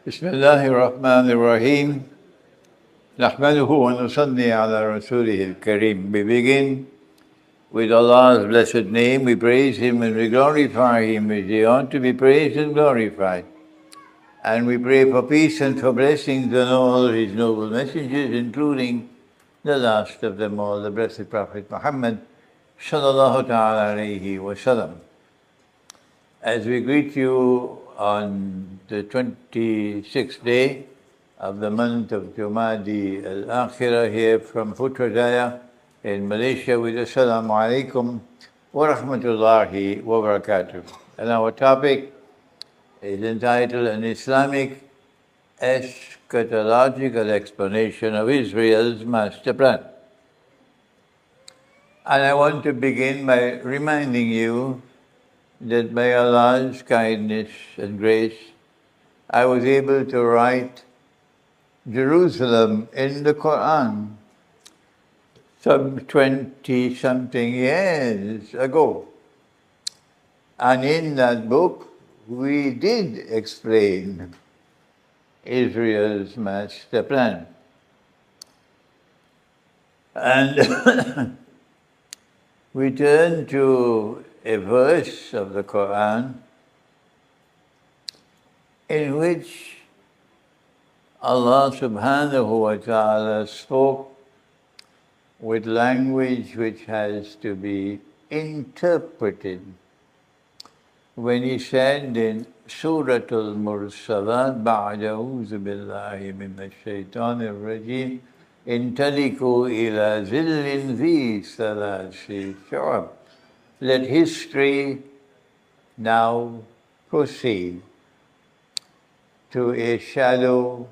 بسم الله الرحمن الرحيم نحمده ونصلي على رسوله الكريم. We begin with Allah's blessed name. We praise Him and we glorify Him as He ought to be praised and glorified. And we pray for peace and for blessings on all His noble messengers, including the last of them all, the blessed Prophet Muhammad sallallahu ta'ala alayhi wa sallam. As we greet you on the 26th day of the month of Jumadi al-Akhirah here from Putrajaya in Malaysia with Assalamu alaikum wa rahmatullahi wa barakatuh. And our topic is entitled An Islamic Eschatological Explanation of Israel's Master Plan. And I want to begin by reminding you that by Allah's kindness and grace, I was able to write Jerusalem in the Quran some 20-something years ago. And in that book, we did explain Israel's master plan. And we turn to a verse of the Quran in which Allah subhanahu wa ta'ala spoke with language which has to be interpreted. When He said in Surah Al-Mursalat, Ba'da a'udhu billahi minash shaitanir rajim, Intaliku ila zillin fi thalathi shu'ab. Let history now proceed to a shadow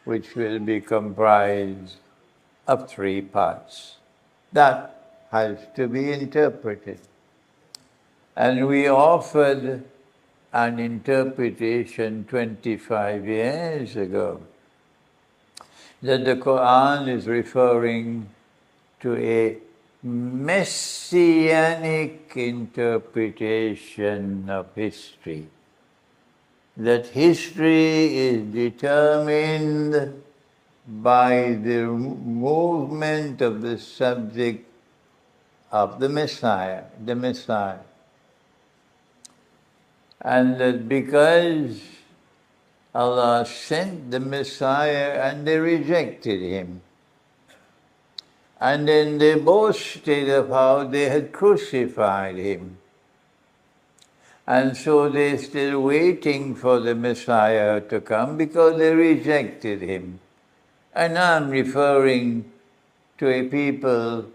which will be comprised of 3 parts. That has to be interpreted. And we offered an interpretation 25 years ago that the Quran is referring to a messianic interpretation of history. That history is determined by the movement of the subject of the Messiah. And that because Allah sent the Messiah and they rejected Him, and then they boasted of how they had crucified Him. And so they're still waiting for the Messiah to come because they rejected Him. And I'm referring to a people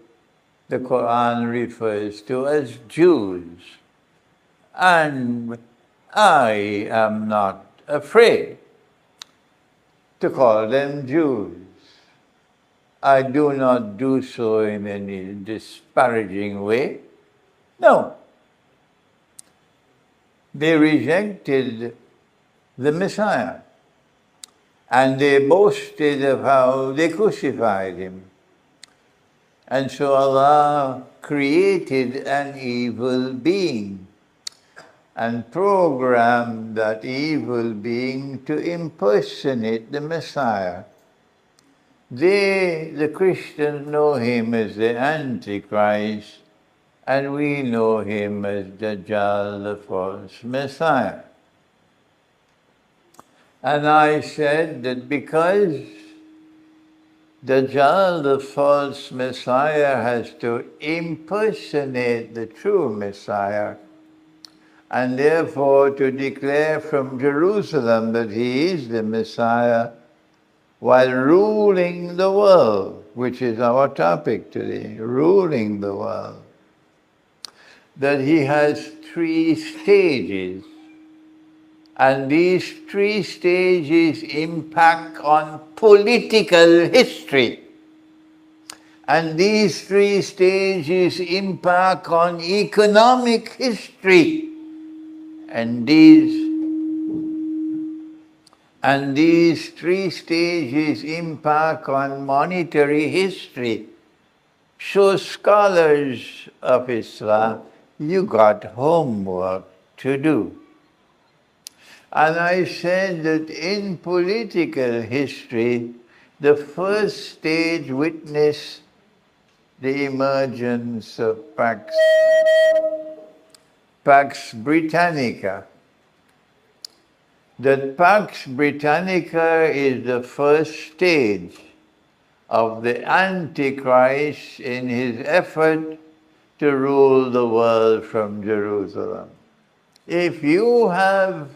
the Quran refers to as Jews. And I am not afraid to call them Jews. I do not do so in any disparaging way. No. They rejected the Messiah. And they boasted of how they crucified Him. And so Allah created an evil being and programmed that evil being to impersonate the Messiah. They, the Christians, know him as the Antichrist, and we know him as Dajjal, the false Messiah. And I said that because Dajjal, the false Messiah, has to impersonate the true Messiah, and therefore to declare from Jerusalem that he is the Messiah while ruling the world, which is our topic today, ruling the world, that he has 3 stages. And these 3 stages impact on political history. And these 3 stages impact on economic history. And these 3 stages impact on monetary history. So scholars of Islam, you got homework to do. And I said that in political history, the first stage witnessed the emergence of Pax Britannica. That Pax Britannica is the first stage of the Antichrist in his effort to rule the world from Jerusalem. If you have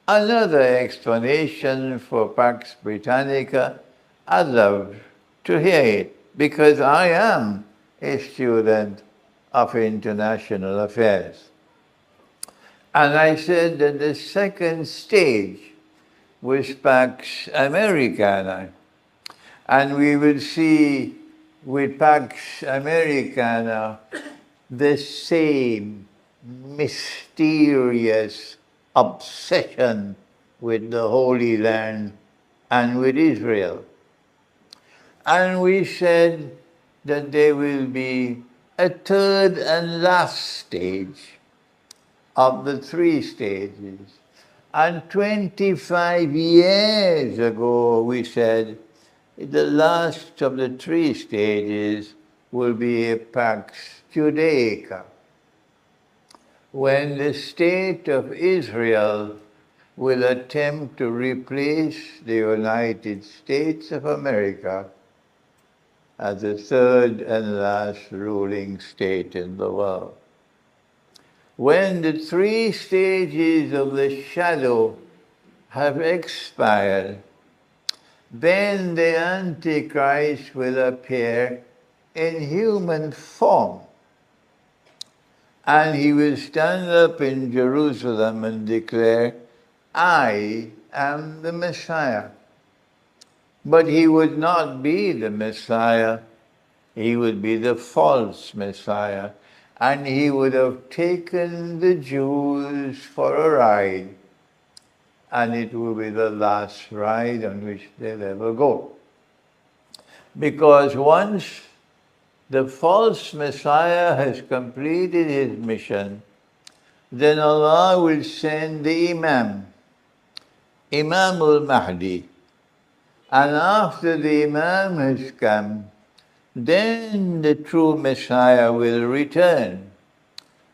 another explanation for Pax Britannica, I'd love to hear it, because I am a student of international affairs. And I said that the second stage was Pax Americana. And we will see with Pax Americana the same mysterious obsession with the Holy Land and with Israel. And we said that there will be a third and last stage of the three stages. And 25 years ago, we said the last of the three stages will be a Pax Judaica, when the state of Israel will attempt to replace the United States of America as the third and last ruling state in the world. When the three stages of the shadow have expired, then the Antichrist will appear in human form. And he will stand up in Jerusalem and declare, I am the Messiah. But he would not be the Messiah. He would be the false Messiah. And he would have taken the Jews for a ride. And it will be the last ride on which they'll ever go. Because once the false Messiah has completed his mission, then Allah will send the Imam al-Mahdi. And after the Imam has come, then the true Messiah will return.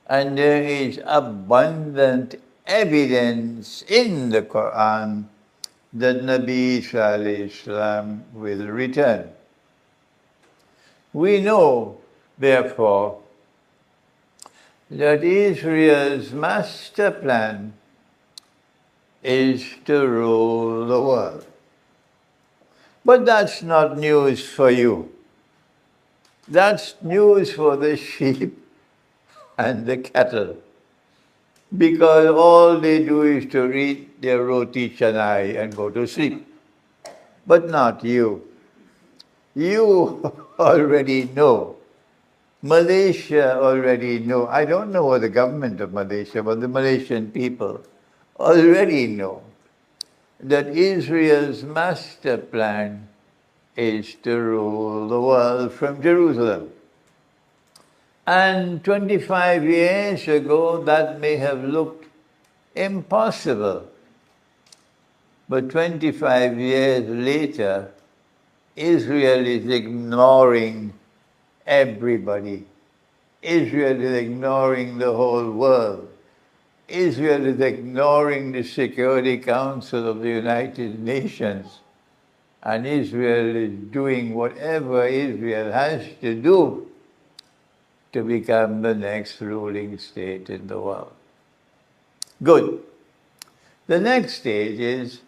And there is abundant evidence in the Quran that Nabi Isa alayhi salam will return. We know, therefore, that Israel's master plan is to rule the world. But that's not news for you. That's news for the sheep and the cattle. Because all they do is to eat their roti canai and go to sleep. But not you. You already know. Malaysia already know. I don't know what the government of Malaysia, but the Malaysian people already know that Israel's master plan is to rule the world from Jerusalem. And 25 years ago, that may have looked impossible. But 25 years later, Israel is ignoring everybody. Israel is ignoring the whole world. Israel is ignoring the Security Council of the United Nations. And Israel is doing whatever Israel has to do to become the next ruling state in the world. Good. The next stage is,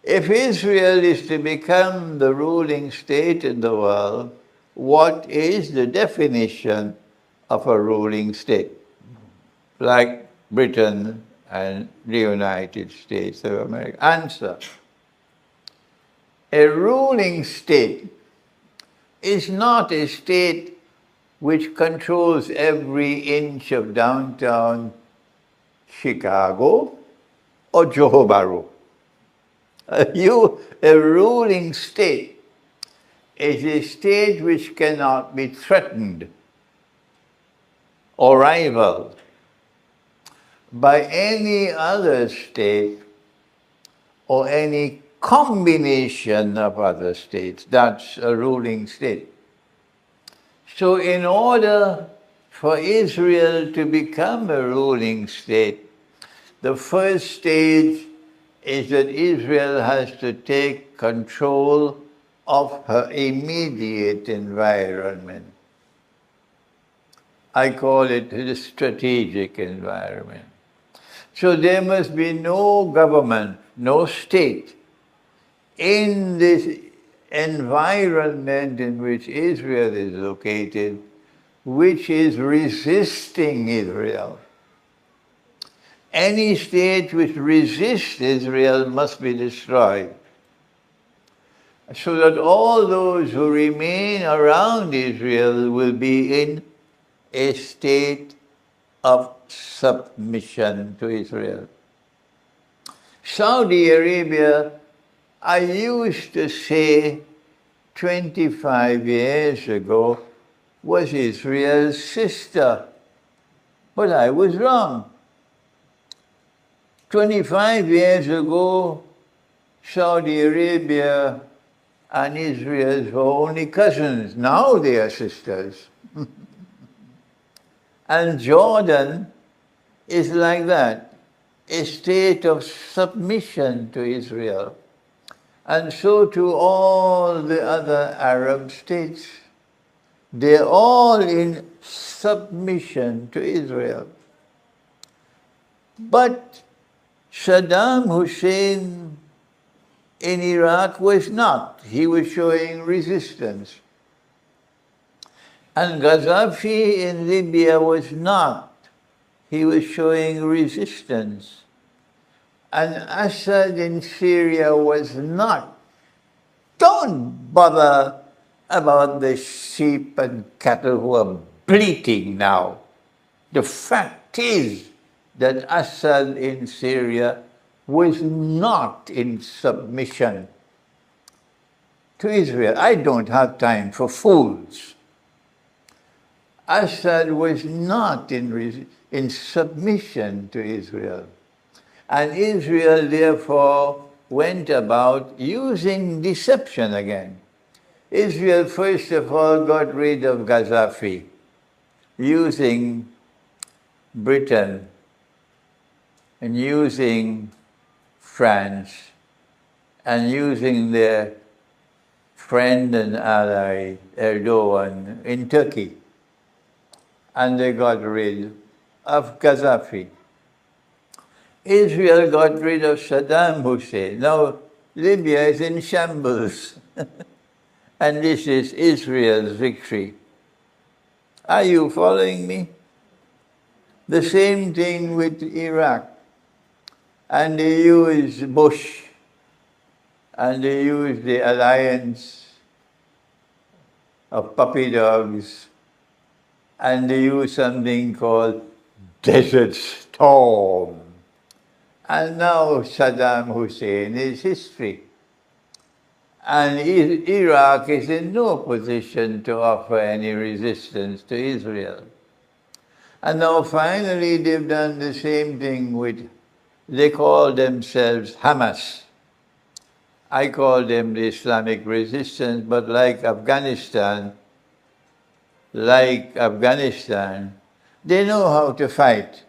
if Israel is to become the ruling state in the world, what is the definition of a ruling state? Like Britain and the United States of America. Answer. A ruling state is not a state which controls every inch of downtown Chicago or Johor Bahru. A ruling state is a state which cannot be threatened or rivaled by any other state or any combination of other states. That's a ruling state. So in order for Israel to become a ruling state, the first stage is that Israel has to take control of her immediate environment. I call it the strategic environment. So there must be no government, no state in this environment in which Israel is located, which is resisting Israel. Any state which resists Israel must be destroyed, so that all those who remain around Israel will be in a state of submission to Israel. Saudi Arabia, I used to say 25 years ago, was Israel's sister, but I was wrong. 25 years ago, Saudi Arabia and Israel were only cousins. Now they are sisters. And Jordan is like that, a state of submission to Israel. And so to all the other Arab states. They're all in submission to Israel. But Saddam Hussein in Iraq was not. He was showing resistance. And Gaddafi in Libya was not. He was showing resistance. And Assad in Syria was not. Don't bother about the sheep and cattle who are bleating now. The fact is that Assad in Syria was not in submission to Israel. I don't have time for fools. Assad was not in submission to Israel. And Israel, therefore, went about using deception again. Israel, first of all, got rid of Gaddafi, using Britain and using France and using their friend and ally Erdogan in Turkey. And they got rid of Gaddafi. Israel got rid of Saddam Hussein. Now Libya is in shambles. And this is Israel's victory. Are you following me? The same thing with Iraq. And they use Bush, and they use the alliance of puppy dogs, and they use something called Desert Storm. And now Saddam Hussein is history. And Iraq is in no position to offer any resistance to Israel. And now finally they've done the same thing with, they call themselves Hamas. I call them the Islamic resistance, but like Afghanistan, they know how to fight.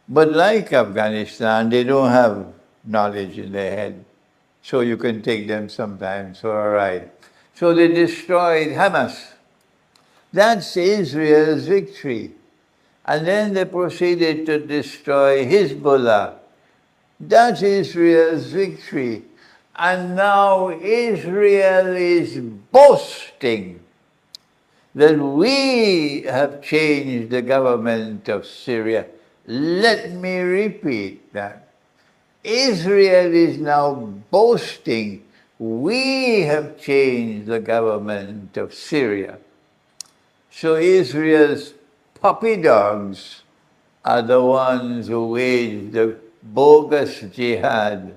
But like Afghanistan, they don't have knowledge in their head. So you can take them sometimes for a ride. So they destroyed Hamas. That's Israel's victory. And then they proceeded to destroy Hezbollah. That's Israel's victory. And now Israel is boasting that we have changed the government of Syria. Let me repeat that. Israel is now boasting, we have changed the government of Syria. So Israel's puppy dogs are the ones who waged the bogus jihad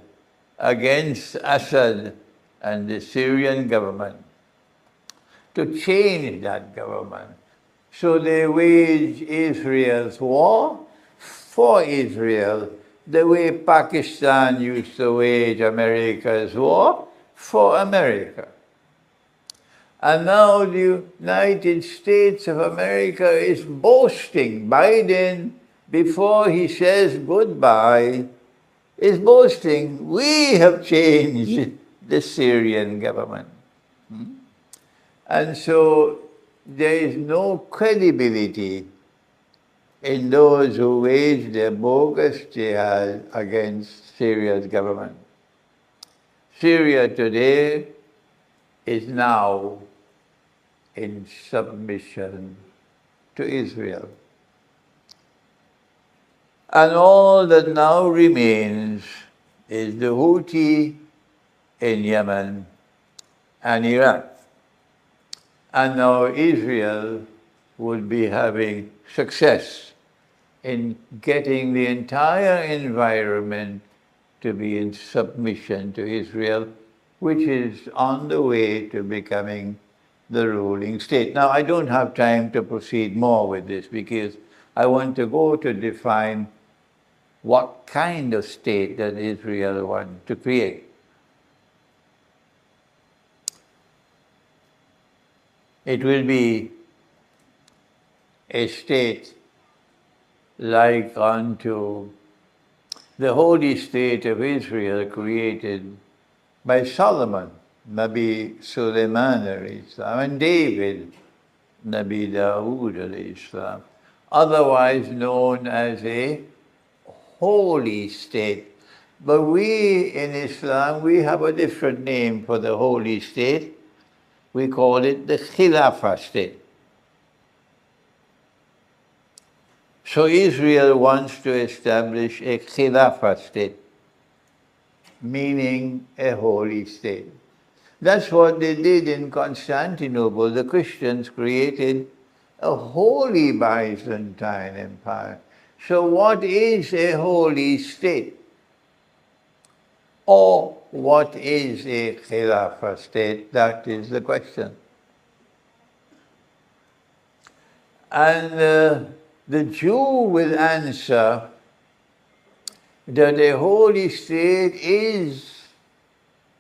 against Assad and the Syrian government to change that government. So they wage Israel's war for Israel, the way Pakistan used to wage America's war for America. And now the United States of America is boasting. Biden, before he says goodbye, is boasting, we have changed the Syrian government. And so there is no credibility in those who wage their bogus jihad against Syria's government. Syria today is now in submission to Israel. And all that now remains is the Houthi in Yemen and Iraq. And now Israel would be having success in getting the entire environment to be in submission to Israel, which is on the way to becoming the ruling state. Now, I don't have time to proceed more with this because I want to go to define what kind of state that Israel wants to create. It will be a state like unto the holy state of Israel created by Solomon, Nabi Sulaiman alayhi salam, and David, Nabi Dawood alayhi salam, otherwise known as a holy state. But we in Islam, we have a different name for the holy state. We call it the Khilafah state. So Israel wants to establish a Khilafah state, meaning a holy state. That's what they did in Constantinople. The Christians created a holy Byzantine empire. So what is a holy state? Or what is a Khilafah state? That is the question. And the Jew will answer that a holy state is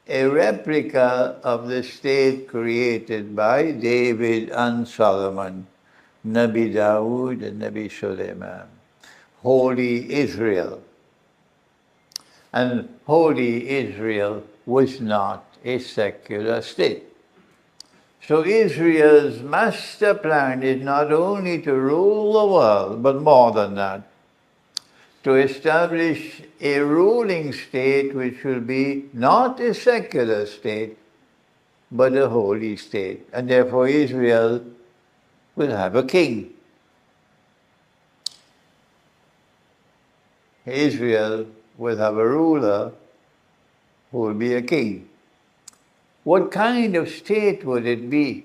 a replica of the state created by David and Solomon, Nabi Dawood and Nabi Sulaiman, holy Israel. And holy Israel was not a secular state. So Israel's master plan is not only to rule the world, but more than that, to establish a ruling state which will be not a secular state, but a holy state. And therefore Israel will have a king. Israel will have a ruler who will be a king. What kind of state would it be?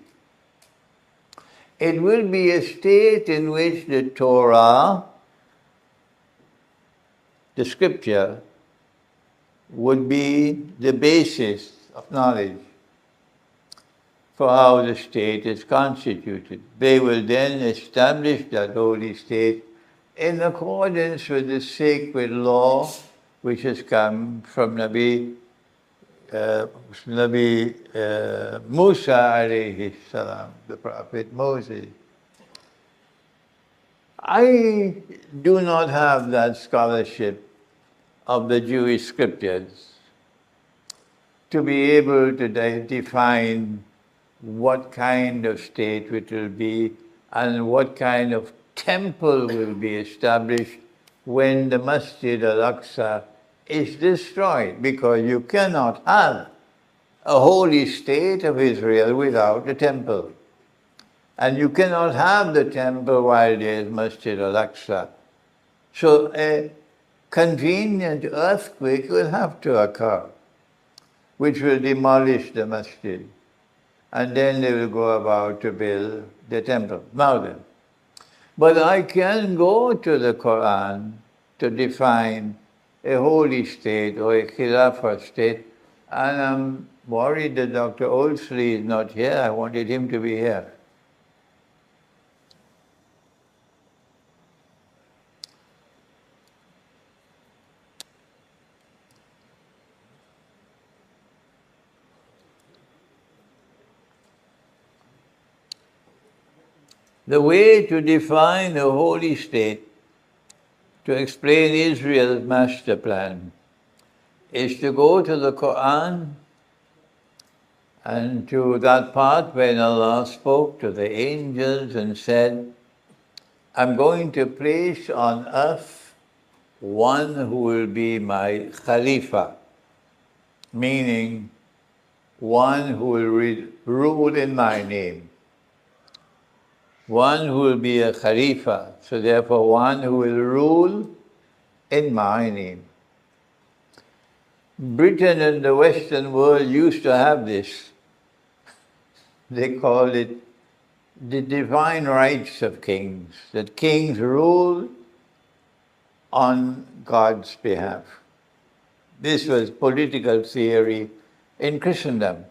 It will be a state in which the Torah, the scripture, would be the basis of knowledge for how the state is constituted. They will then establish that holy state in accordance with the sacred law which has come from Nabi Musa alayhi salam, the prophet Moses. I do not have that scholarship of the Jewish scriptures to be able to define what kind of state it will be and what kind of temple will be established when the Masjid al-Aqsa is destroyed, because you cannot have a holy state of Israel without a temple. And you cannot have the temple while there is Masjid al-Aqsa. So a convenient earthquake will have to occur, which will demolish the masjid. And then they will go about to build the temple. Now then, but I can go to the Quran to define a holy state or a Khilafah state, and I'm worried that Dr. Olsley is not here. I wanted him to be here. The way to define a holy state, to explain Israel's master plan, is to go to the Quran and to that part when Allah spoke to the angels and said, I'm going to place on earth one who will be my Khalifa, meaning one who will rule in my name. One who will be a Khalifa, so therefore one who will rule in my name. Britain and the Western world used to have this. They call it the divine rights of kings, that kings rule on God's behalf. This was political theory in Christendom.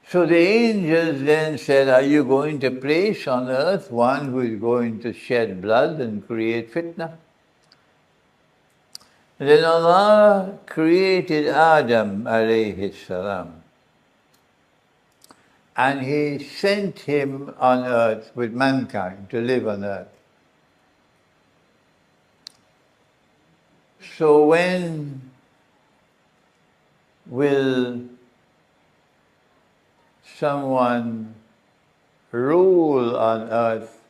So the angels then said, are you going to place on earth one who is going to shed blood and create fitna? Then Allah created Adam alayhi salam. And He sent him on earth with mankind to live on earth. So when will someone rule on earth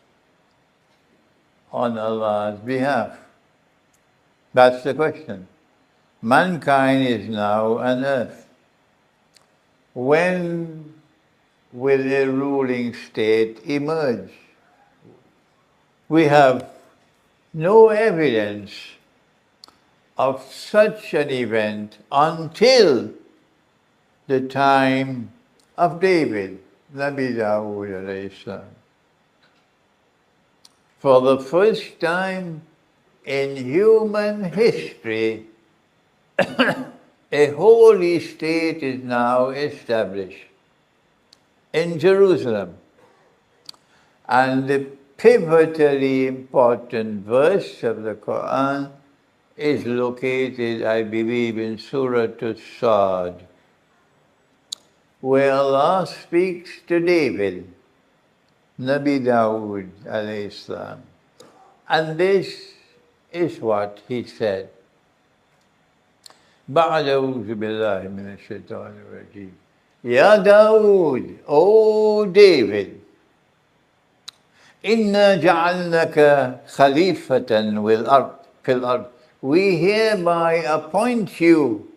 on Allah's behalf? That's the question. Mankind is now on earth. When will a ruling state emerge? We have no evidence of such an event until the time of David, Nabi Dawood alayhi salam. For the first time in human history, a holy state is now established in Jerusalem. And the pivotally important verse of the Quran is located, I believe, in Surah As-Sad, where Allah speaks to David, Nabi Dawood alayhi salam. And this is what he said. بعد أعوذ بالله من الشيطان الرجيم. Ya Dawood, O David, إنا جعلناك خليفة في الأرض. We hereby appoint you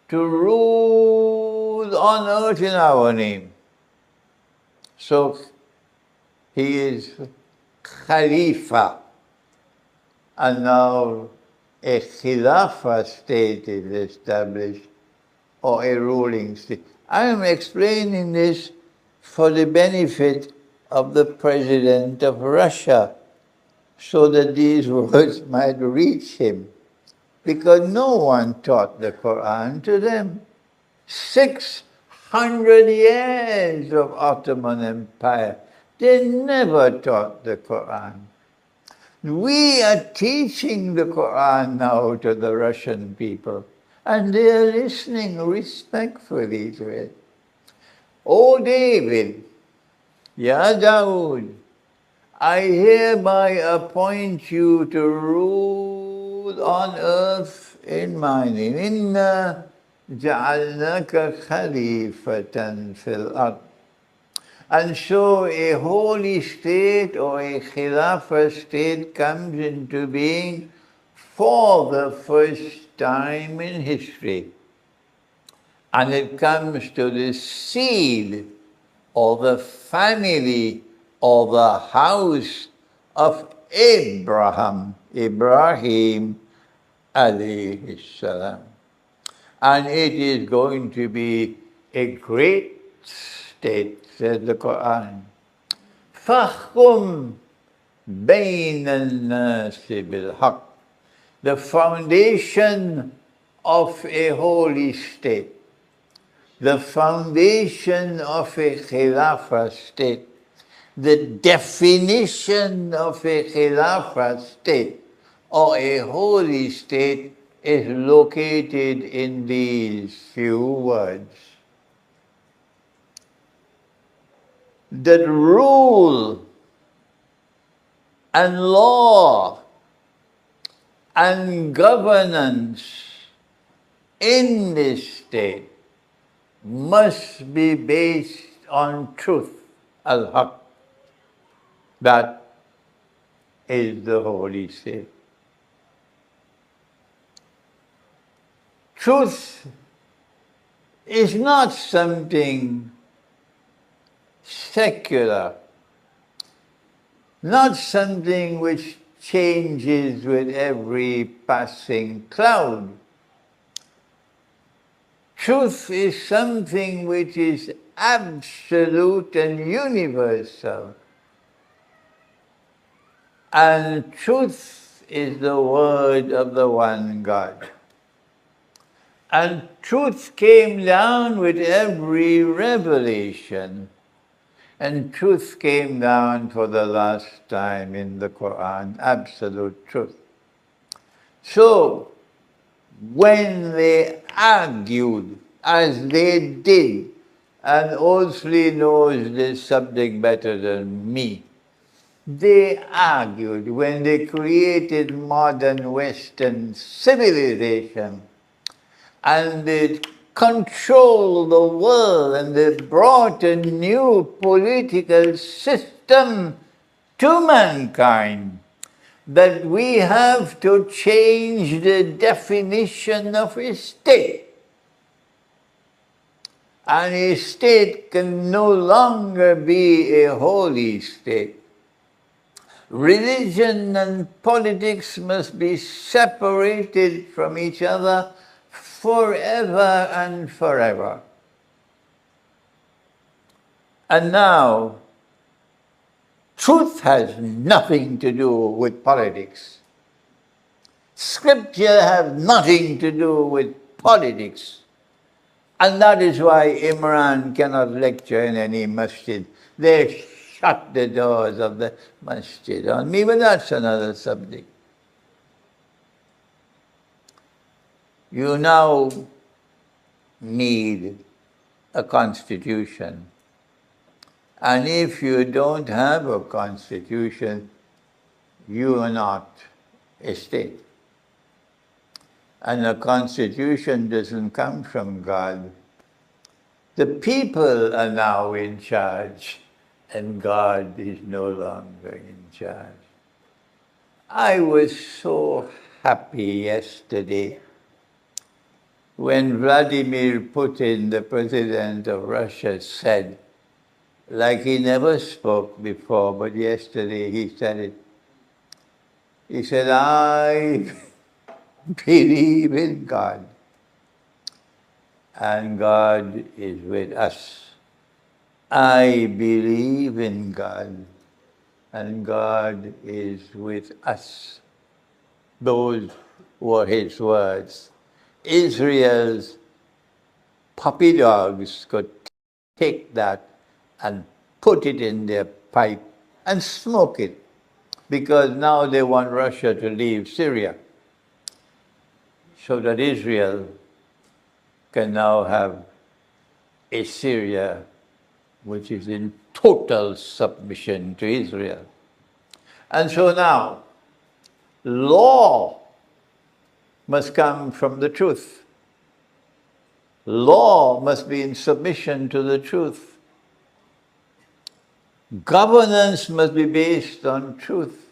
to rule on earth in our name. So he is Khalifa. And now a Khilafah state is established, or a ruling state. I am explaining this for the benefit of the President of Russia, so that these words might reach him, because no one taught the Quran to them. 600 years of Ottoman Empire, they never taught the Quran. We are teaching the Quran now to the Russian people, and they are listening respectfully to it. O David, Ya Dawood, I hereby appoint you to rule on earth in my name. Inna ja'alnaka khalifatan fil ard. And so a holy state or a Khilafah state comes into being for the first time in history. And it comes to the seed or the family or the house of Ibrahim alayhi salam. And it is going to be a great state, says the Quran. فَاحْكُمْ بَيْنَ النَّاسِ بِالْحَقِّ. The foundation of a holy state, the foundation of a Khilafah state, the definition of a Khilafah state or a holy state is located in these few words. that rule and law and governance in this state must be based on truth, al-haq. That is the holy state. Truth is not something secular, not something which changes with every passing cloud. Truth is something which is absolute and universal. And truth is the word of the one God. And truth came down with every revelation. And truth came down for the last time in the Quran, absolute truth. So, when they argued, as they did, and Olsley knows this subject better than me, they argued when they created modern Western civilization, and they controlled the world, and they brought a new political system to mankind, that we have to change the definition of a state. And a state can no longer be a holy state. Religion and politics must be separated from each other forever and forever. And now, truth has nothing to do with politics. Scripture has nothing to do with politics. And that is why Imran cannot lecture in any masjid. They shut the doors of the masjid on me, but that's another subject. You now need a constitution. And if you don't have a constitution, you are not a state. And a constitution doesn't come from God. The people are now in charge, and God is no longer in charge. I was so happy yesterday when Vladimir Putin, the president of Russia, said, like he never spoke before, but yesterday he said it. He said, I believe in God, and God is with us. I believe in God, and God is with us. Those were his words. Israel's puppy dogs could take that and put it in their pipe and smoke it, because now they want Russia to leave Syria, so that Israel can now have a Syria which is in total submission to Israel. And so now, law must come from the truth. Law must be in submission to the truth. Governance must be based on truth.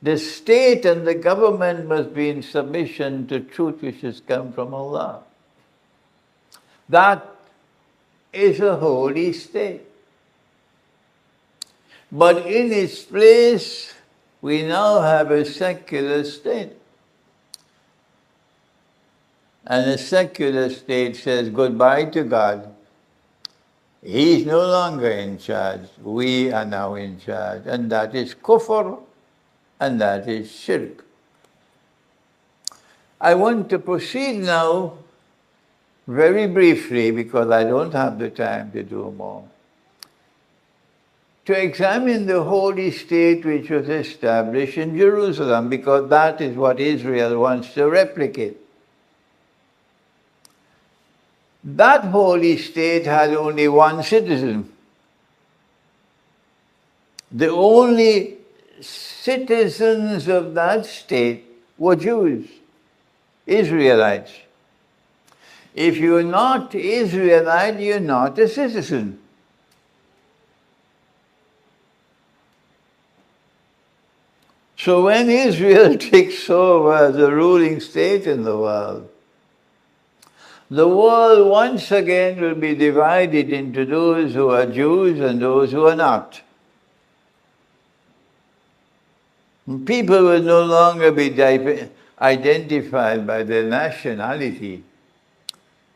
The state and the government must be in submission to truth which has come from Allah. That is a holy state. But in its place, we now have a secular state. And a secular state says goodbye to God. He's no longer in charge. We are now in charge. And that is kufr, and that is shirk. I want to proceed now very briefly, because I don't have the time to do more, to examine the holy state which was established in Jerusalem, because that is what Israel wants to replicate. That holy state had only one citizen, The only citizens of that state were Jews, Israelites. If you're not Israelite, you're not a citizen. So when Israel takes over the ruling state in the world once again will be divided into those who are Jews and those who are not. People will no longer be identified by their nationality,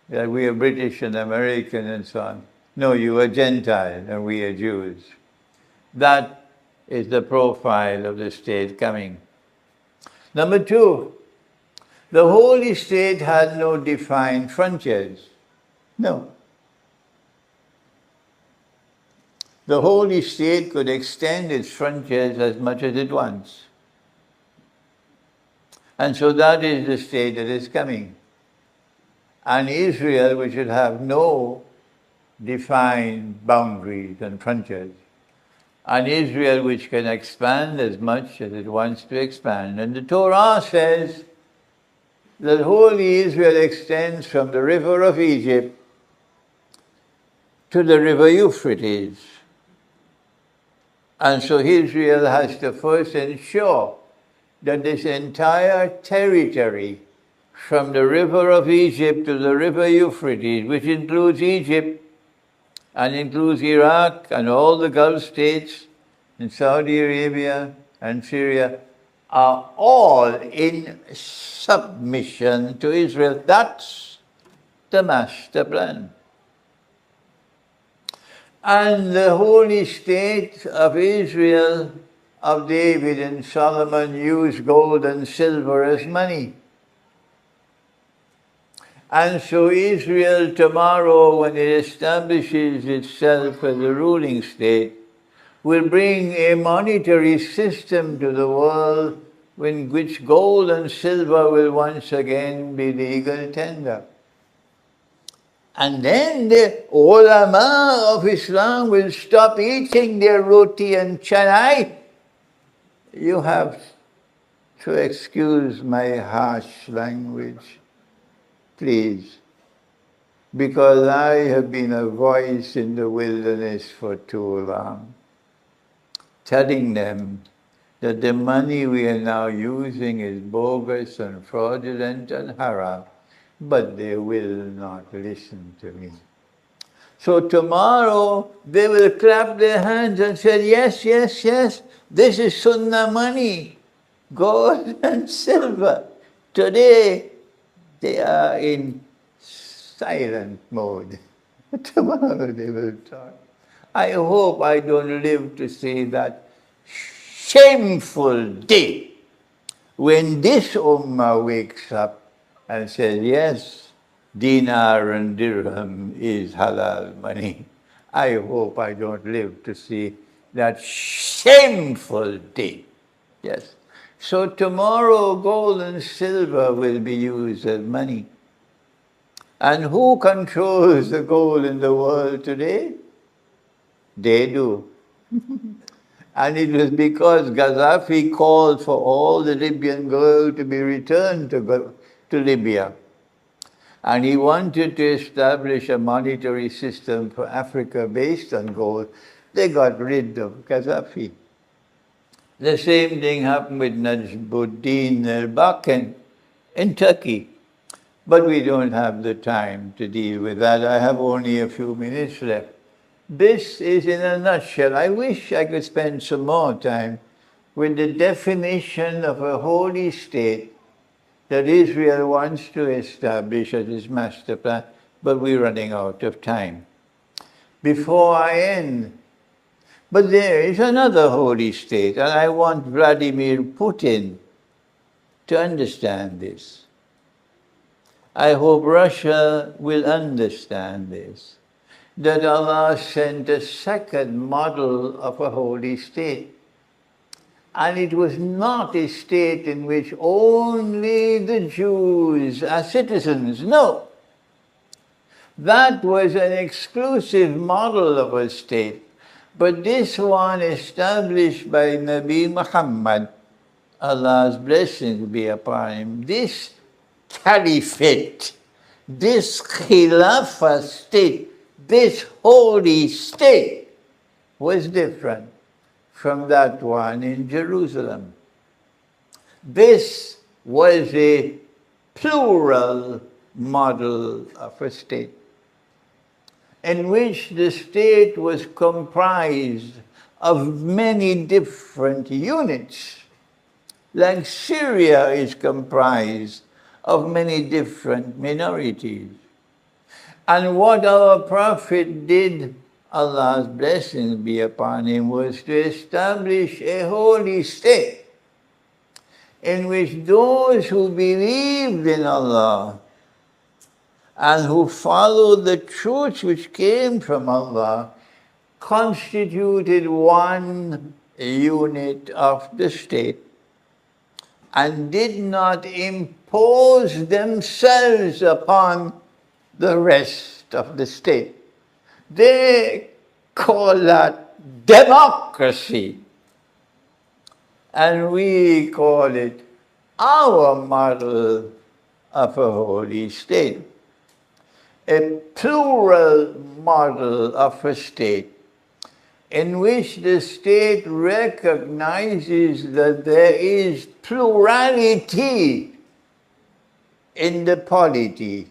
that we are British and American and so on. No, you are Gentile and we are Jews. That is the profile of the state coming. Number two, the holy state had no defined frontiers. No. The holy state could extend its frontiers as much as it wants. And so that is the state that is coming. And Israel, which should have no defined boundaries and frontiers. An Israel which can expand as much as it wants to expand. And the Torah says that holy Israel extends from the river of Egypt to the river Euphrates. And so Israel has to first ensure that this entire territory from the river of Egypt to the river Euphrates, which includes Egypt, and includes Iraq and all the Gulf states and Saudi Arabia and Syria, are all in submission to Israel. That's the master plan. And the holy state of Israel, of David and Solomon, used gold and silver as money. And so Israel tomorrow, when it establishes itself as a ruling state, will bring a monetary system to the world in which gold and silver will once again be legal tender. And then the ulama of Islam will stop eating their roti and chai. You have to excuse my harsh language, please, because I have been a voice in the wilderness for too long, telling them that the money we are now using is bogus and fraudulent and haram, but they will not listen to me. So tomorrow they will clap their hands and say, yes, yes, yes, this is Sunnah money, gold and silver. Today they are in silent mode. Tomorrow they will talk. I hope I don't live to see that shameful day when this ummah wakes up and says, yes, dinar and dirham is halal money. I hope I don't live to see that shameful day. Yes. So tomorrow gold and silver will be used as money. And who controls the gold in the world today? They do. And it was because Gaddafi called for all the Libyan gold to be returned to Libya. And he wanted to establish a monetary system for Africa based on gold. They got rid of Gaddafi. The same thing happened with Najmuddin al-Bakan in Turkey. But we don't have the time to deal with that. I have only a few minutes left. This is in a nutshell. I wish I could spend some more time with the definition of a holy state that Israel wants to establish as its master plan, but we're running out of time. Before I end, but there is another holy state, and I want Vladimir Putin to understand this. I hope Russia will understand this, that Allah sent a second model of a holy state. And it was not a state in which only the Jews are citizens. No. That was an exclusive model of a state. But this one established by Nabi Muhammad, Allah's blessings be upon him, this caliphate, this Khilafah state, this holy state was different from that one in Jerusalem. This was a plural model of a state, in which the state was comprised of many different units, like Syria is comprised of many different minorities. And what our Prophet did, Allah's blessings be upon him, was to establish a holy state in which those who believed in Allah and who followed the truth which came from Allah constituted one unit of the state and did not impose themselves upon the rest of the state. They call that democracy, and we call it our model of a holy state, a plural model of a state in which the state recognizes that there is plurality in the polity,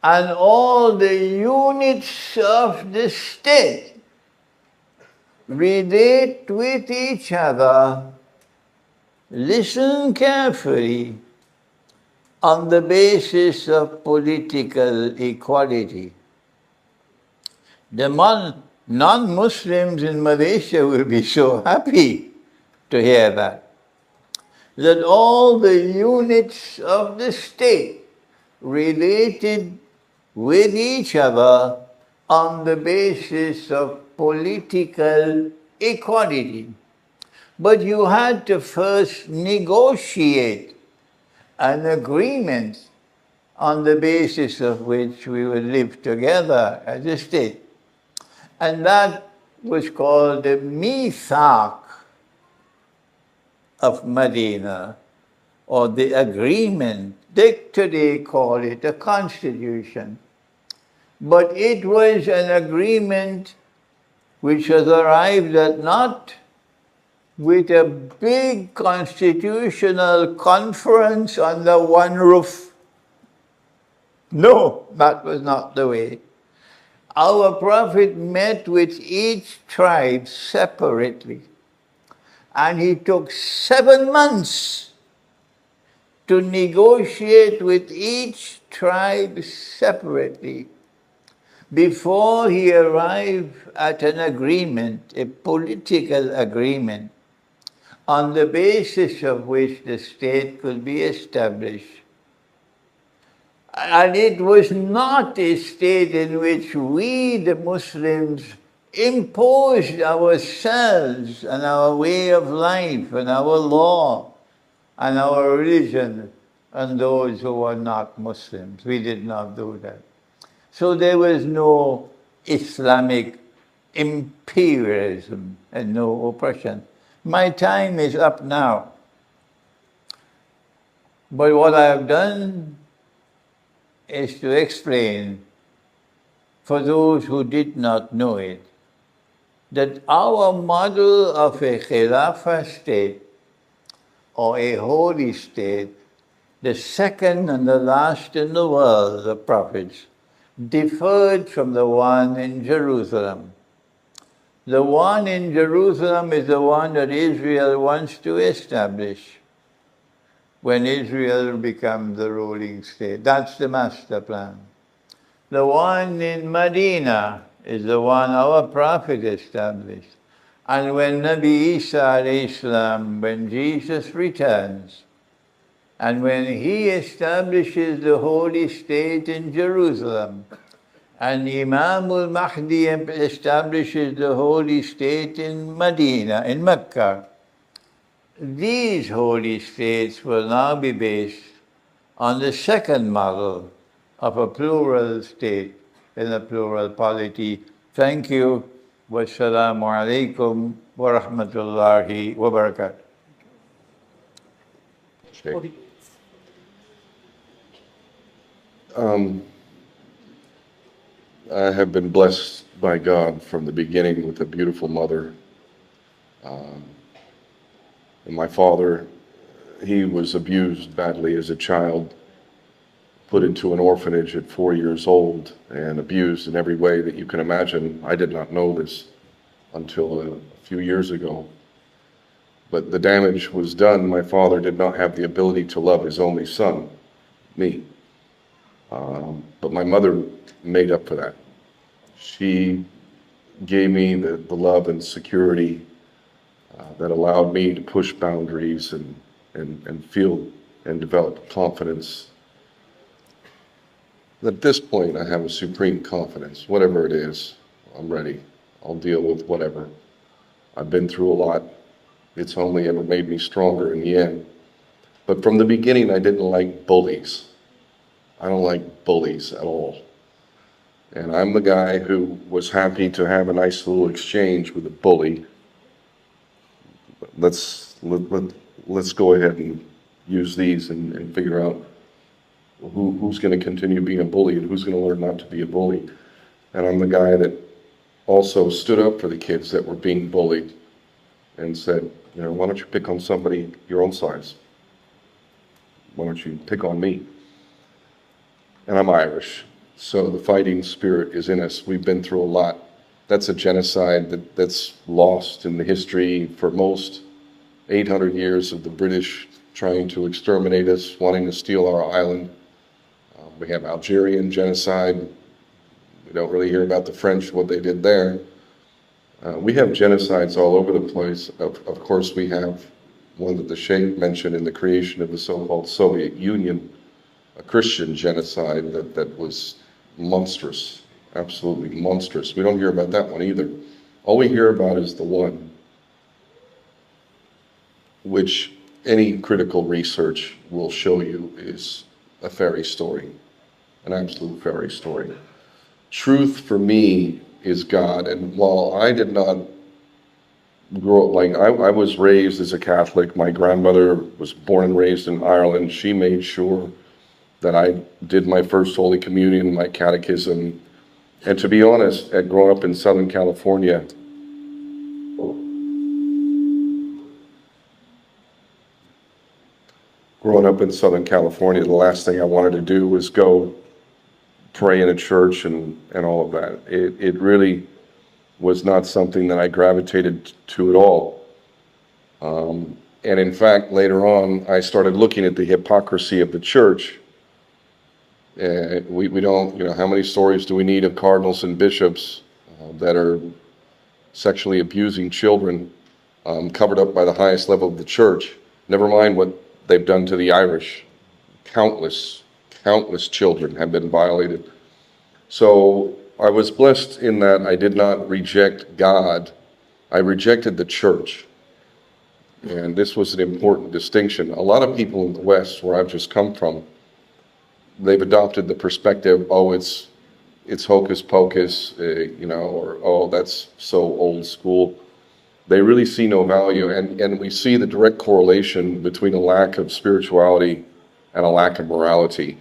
and all the units of the state relate with each other, listen carefully, on the basis of political equality. The non-Muslims in Malaysia will be so happy to hear that all the units of the state related with each other on the basis of political equality. But you had to first negotiate an agreement on the basis of which we would live together as a state. And that was called the Mithaq of Medina, or the agreement. They today call it a constitution. But it was an agreement which was arrived at not with a big constitutional conference under one roof. No, that was not the way. Our Prophet met with each tribe separately, and he took 7 months to negotiate with each tribe separately before he arrived at an agreement, a political agreement, on the basis of which the state could be established. And it was not a state in which we, the Muslims, imposed ourselves and our way of life and our law and our religion on those who were not Muslims. We did not do that. So there was no Islamic imperialism and no oppression. My time is up now. But what I have done is to explain, for those who did not know it, that our model of a Khilafah state, or a holy state, the second and the last in the world, the prophets, differed from the one in Jerusalem. The one in Jerusalem is the one that Israel wants to establish when Israel becomes the ruling state. That's the master plan. The one in Medina is the one our Prophet established. And when Nabi Isa alayhi salam, when Jesus returns, and when he establishes the holy state in Jerusalem, and Imam al-Mahdi establishes the holy state in Medina, in Mecca, these holy states will now be based on the second model of a plural state in a plural polity. Thank you. Wassalamu alaikum wa rahmatullahi wa barakatuh. I have been blessed by God from the beginning with a beautiful mother. And my father, he was abused badly as a child, put into an orphanage at 4 years old, and abused in every way that you can imagine. I did not know this until a few years ago. But the damage was done. My father did not have the ability to love his only son, me. But my mother made up for that. She gave me the love and security that allowed me to push boundaries and feel and develop confidence. At this point, I have a supreme confidence. Whatever it is, I'm ready. I'll deal with whatever. I've been through a lot. It's only ever made me stronger in the end. But from the beginning, I didn't like bullies. I don't like bullies at all. And I'm the guy who was happy to have a nice little exchange with a bully. Let's go ahead and use these and figure out who's going to continue being a bully and who's going to learn not to be a bully. And I'm the guy that also stood up for the kids that were being bullied and said, you know, why don't you pick on somebody your own size? Why don't you pick on me? And I'm Irish, so the fighting spirit is in us. We've been through a lot. That's a genocide that's lost in the history for most. 800 years of the British trying to exterminate us, wanting to steal our island. We have Algerian genocide. We don't really hear about the French, what they did there. We have genocides all over the place. Of course, we have one that the Sheikh mentioned in the creation of the so-called Soviet Union, a Christian genocide that was monstrous, absolutely monstrous. We don't hear about that one either. All we hear about is the one which any critical research will show you is a fairy story, an absolute fairy story. Truth for me is God, and while I did not grow up, like I was raised as a Catholic, my grandmother was born and raised in Ireland. She made sure that I did my first Holy Communion, my catechism, and to be honest, at growing up in Southern California, the last thing I wanted to do was go pray in a church and all of that. It really was not something that I gravitated to at all. And in fact, later on, I started looking at the hypocrisy of the church. We don't, you know, how many stories do we need of cardinals and bishops that are sexually abusing children, covered up by the highest level of the church? Never mind what they've done to the Irish. Countless children have been violated. So I was blessed in that I did not reject God. I rejected the church. And this was an important distinction. A lot of people in the West, where I've just come from, they've adopted the perspective, oh, it's hocus pocus, you know, or oh, that's so old school. They really see no value, and we see the direct correlation between a lack of spirituality and a lack of morality.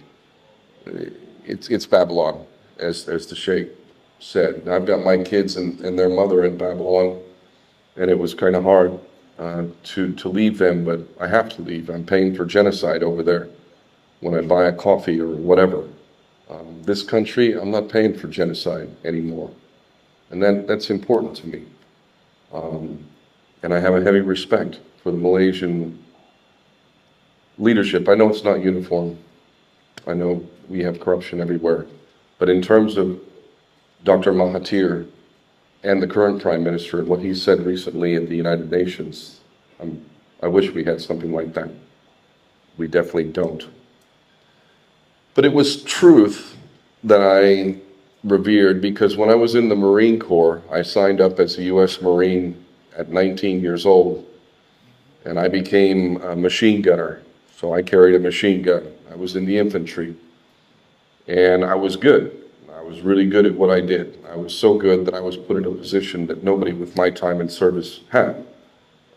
It's Babylon, as the Sheikh said. I've got my kids and their mother in Babylon, and it was kind of hard to leave them, but I have to leave. I'm paying for genocide over there when I buy a coffee or whatever. This country, I'm not paying for genocide anymore, and that's important to me. And I have a heavy respect for the Malaysian leadership. I know it's not uniform. I know we have corruption everywhere. But in terms of Dr. Mahathir and the current Prime Minister and what he said recently at the United Nations, I wish we had something like that. We definitely don't. But it was truth that I revered, because when I was in the Marine Corps, I signed up as a U.S. Marine at 19 years old, and I became a machine gunner. So I carried a machine gun. I was in the infantry, and I was good. was really good at what I did. I was so good that I was put in a position that nobody with my time in service had.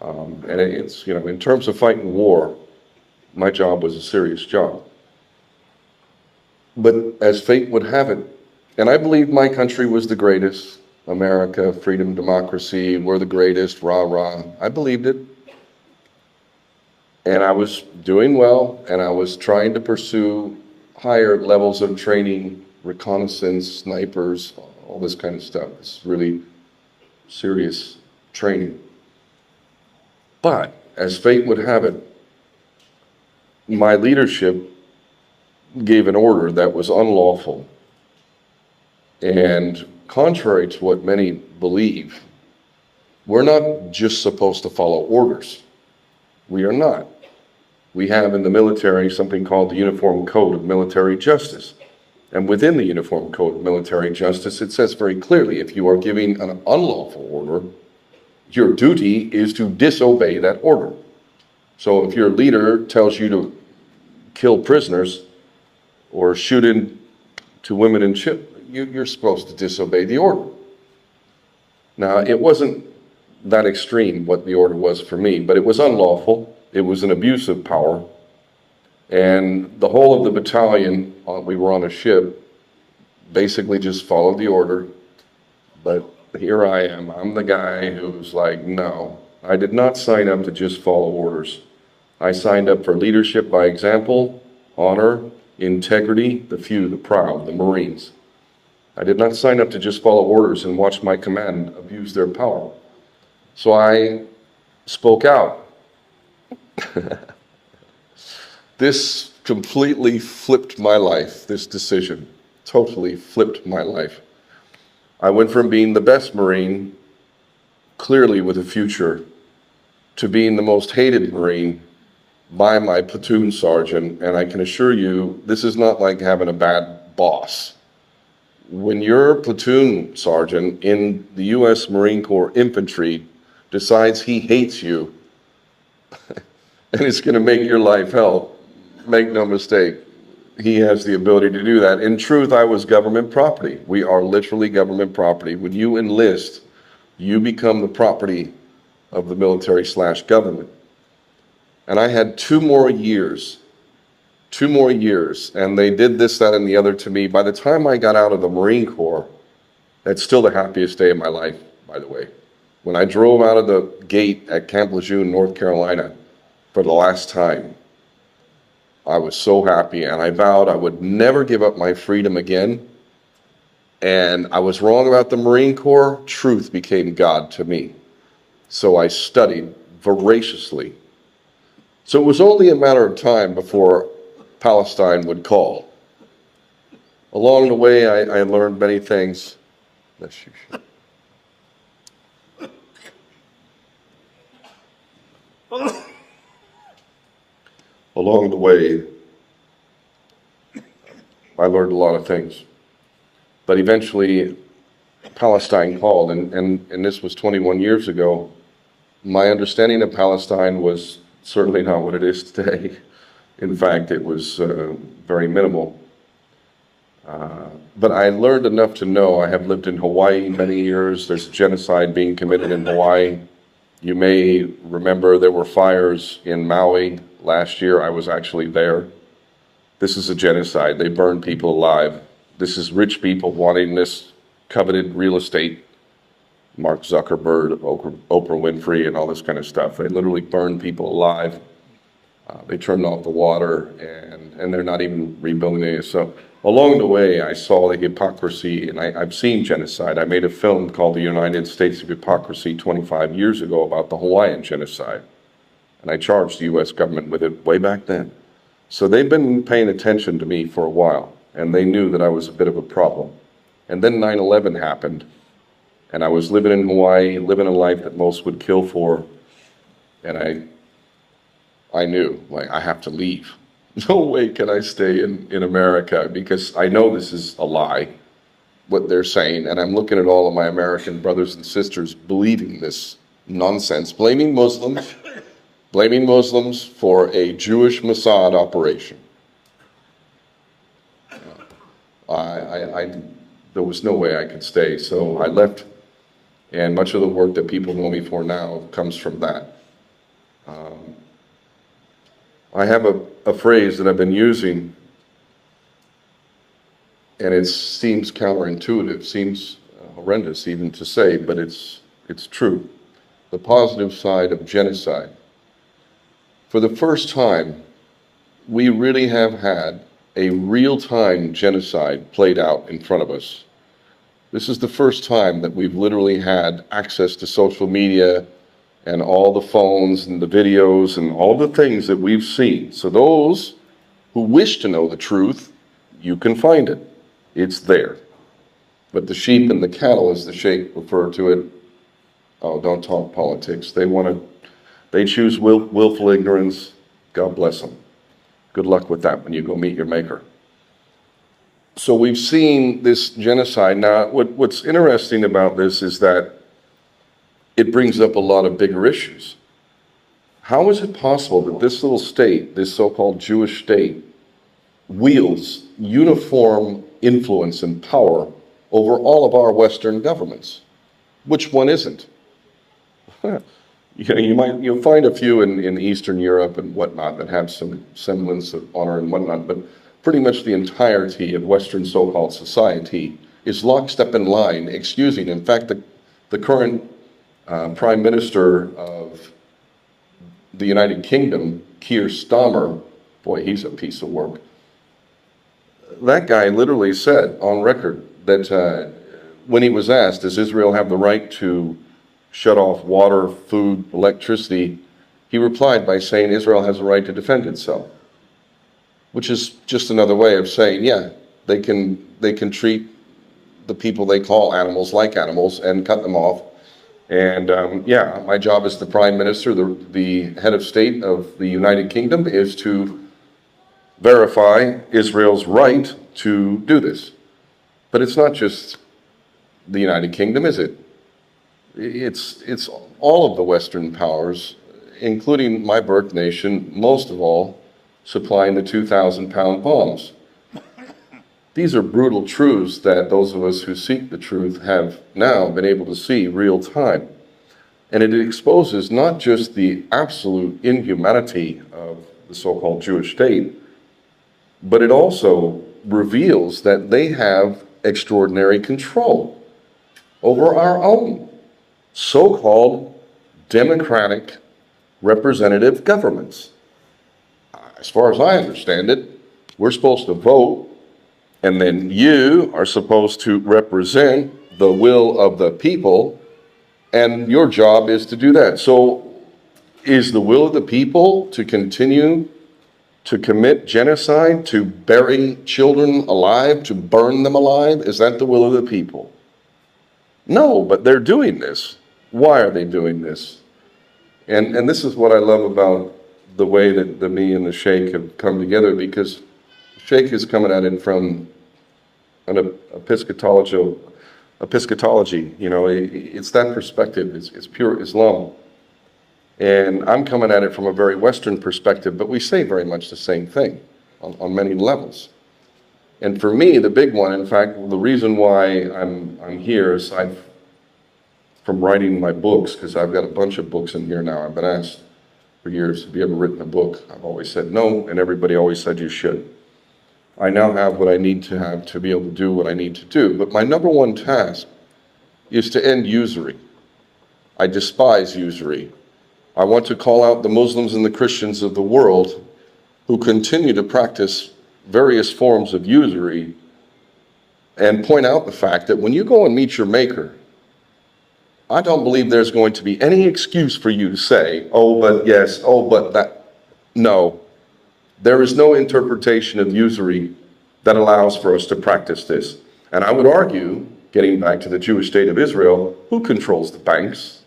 And it's, in terms of fighting war, my job was a serious job. But as fate would have it, and I believe my country was the greatest, America, freedom, democracy, we're the greatest, rah, rah. I believed it. And I was doing well, and I was trying to pursue higher levels of training, reconnaissance, snipers, all this kind of stuff. It's really serious training. But as fate would have it, my leadership gave an order that was unlawful. And contrary to what many believe, we're not just supposed to follow orders. We are not. We have in the military something called the Uniform Code of Military Justice. And within the Uniform Code of Military Justice, it says very clearly, if you are giving an unlawful order, your duty is to disobey that order. So if your leader tells you to kill prisoners or shoot into women and children, you're supposed to disobey the order. Now, it wasn't that extreme what the order was for me, but it was unlawful. It was an abuse of power. And the whole of the battalion, we were on a ship, basically just followed the order. But here I am. I'm the guy who's like, no, I did not sign up to just follow orders. I signed up for leadership by example, honor, integrity, the few, the proud, the Marines. I did not sign up to just follow orders and watch my command abuse their power. So I spoke out. This completely flipped my life, this decision, totally flipped my life. I went from being the best Marine, clearly with a future, to being the most hated Marine by my platoon sergeant, and I can assure you, this is not like having a bad boss. When your platoon sergeant in the U.S. Marine Corps Infantry decides he hates you, and it's going to make your life hell, make no mistake, he has the ability to do that. In truth, I was government property. We are literally government property. When you enlist, you become the property of the military/government. And I had 2 more years, and they did this, that, and the other to me. By the time I got out of the Marine Corps, that's still the happiest day of my life, by the way. When I drove out of the gate at Camp Lejeune, North Carolina, for the last time, I was so happy, and I vowed I would never give up my freedom again. And I was wrong about the Marine Corps. Truth became God to me. So I studied voraciously. So it was only a matter of time before Palestine would call. Along the way, I learned many things. Along the way, I learned a lot of things. But eventually, Palestine called, and this was 21 years ago. My understanding of Palestine was certainly not what it is today. In fact, it was very minimal. But I learned enough to know. I have lived in Hawaii many years. There's genocide being committed in Hawaii. You may remember there were fires in Maui last year. I was actually there. This is a genocide. They burn people alive. This is rich people wanting this coveted real estate. Mark Zuckerberg, Oprah Winfrey, and all this kind of stuff. They literally burn people alive. They turned off the water, and they're not even rebuilding it. So along the way, I saw the hypocrisy, and I've seen genocide. I made a film called The United States of Hypocrisy 25 years ago about the Hawaiian genocide. And I charged the U.S. government with it way back then. So they've been paying attention to me for a while, and they knew that I was a bit of a problem. And then 9/11 happened, and I was living in Hawaii, living a life that most would kill for, and I knew, like, I have to leave. No way can I stay in America, because I know this is a lie, what they're saying, and I'm looking at all of my American brothers and sisters believing this nonsense, blaming Muslims for a Jewish Mossad operation. I there was no way I could stay. So I left, and much of the work that people know me for now comes from that. I have a phrase that I've been using, and it seems counterintuitive, seems horrendous even to say, but it's true. The positive side of genocide. For the first time, we really have had a real-time genocide played out in front of us. This is the first time that we've literally had access to social media and all the phones and the videos and all the things that we've seen. So those who wish to know the truth, you can find it. It's there. But the sheep and the cattle, as the Sheikh referred to it, oh, don't talk politics. They choose willful ignorance. God bless them. Good luck with that when you go meet your maker. So we've seen this genocide. Now, what's interesting about this is that it brings up a lot of bigger issues. How is it possible that this little state, this so-called Jewish state, wields uniform influence and power over all of our Western governments? Which one isn't? You'll find a few in Eastern Europe and whatnot that have some semblance of honor and whatnot, but pretty much the entirety of Western so-called society is lockstep in line, excusing. In fact, the current Prime Minister of the United Kingdom, Keir Starmer, boy, he's a piece of work. That guy literally said on record that when he was asked, does Israel have the right to shut off water, food, electricity, he replied by saying Israel has a right to defend itself, which is just another way of saying, yeah, they can treat the people they call animals like animals and cut them off. And yeah, my job as the Prime Minister, the head of state of the United Kingdom, is to verify Israel's right to do this. But it's not just the United Kingdom, is it? It's all of the Western powers, including my birth nation, most of all, supplying the 2,000-pound bombs. These are brutal truths that those of us who seek the truth have now been able to see real time. And it exposes not just the absolute inhumanity of the so-called Jewish state, but it also reveals that they have extraordinary control over our own so-called democratic representative governments. As far as I understand it, we're supposed to vote, and then you are supposed to represent the will of the people, and your job is to do that. So is the will of the people to continue to commit genocide, to bury children alive, to burn them alive? Is that the will of the people? No, but they're doing this. Why are they doing this? And this is what I love about the way that me and the Sheikh have come together, because the Sheikh is coming at it from an eschatology. It's that perspective. It's pure Islam. And I'm coming at it from a very Western perspective, but we say very much the same thing on many levels. And for me, the big one, in fact, the reason why I'm here, aside from writing my books, because I've got a bunch of books in here now. I've been asked for years, have you ever written a book? I've always said no, and everybody always said you should. I now have what I need to have to be able to do what I need to do. But my number one task is to end usury. I despise usury. I want to call out the Muslims and the Christians of the world who continue to practice various forms of usury, and point out the fact that when you go and meet your maker, I don't believe there's going to be any excuse for you to say, oh, but yes, oh, but that. No, there is no interpretation of usury that allows for us to practice this. And I would argue, getting back to the Jewish state of Israel, who controls the banks?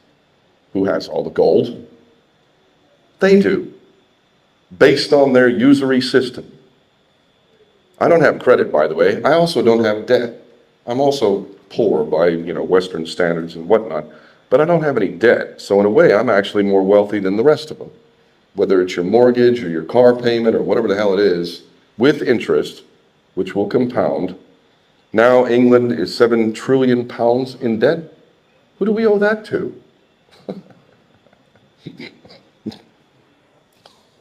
Who has all the gold? They do, based on their usury system. I don't have credit, by the way. I also don't have debt. I'm also poor by, Western standards and whatnot, but I don't have any debt. So in a way, I'm actually more wealthy than the rest of them. Whether it's your mortgage or your car payment or whatever the hell it is, with interest, which will compound, Now England is 7 trillion pounds in debt. Who do we owe that to?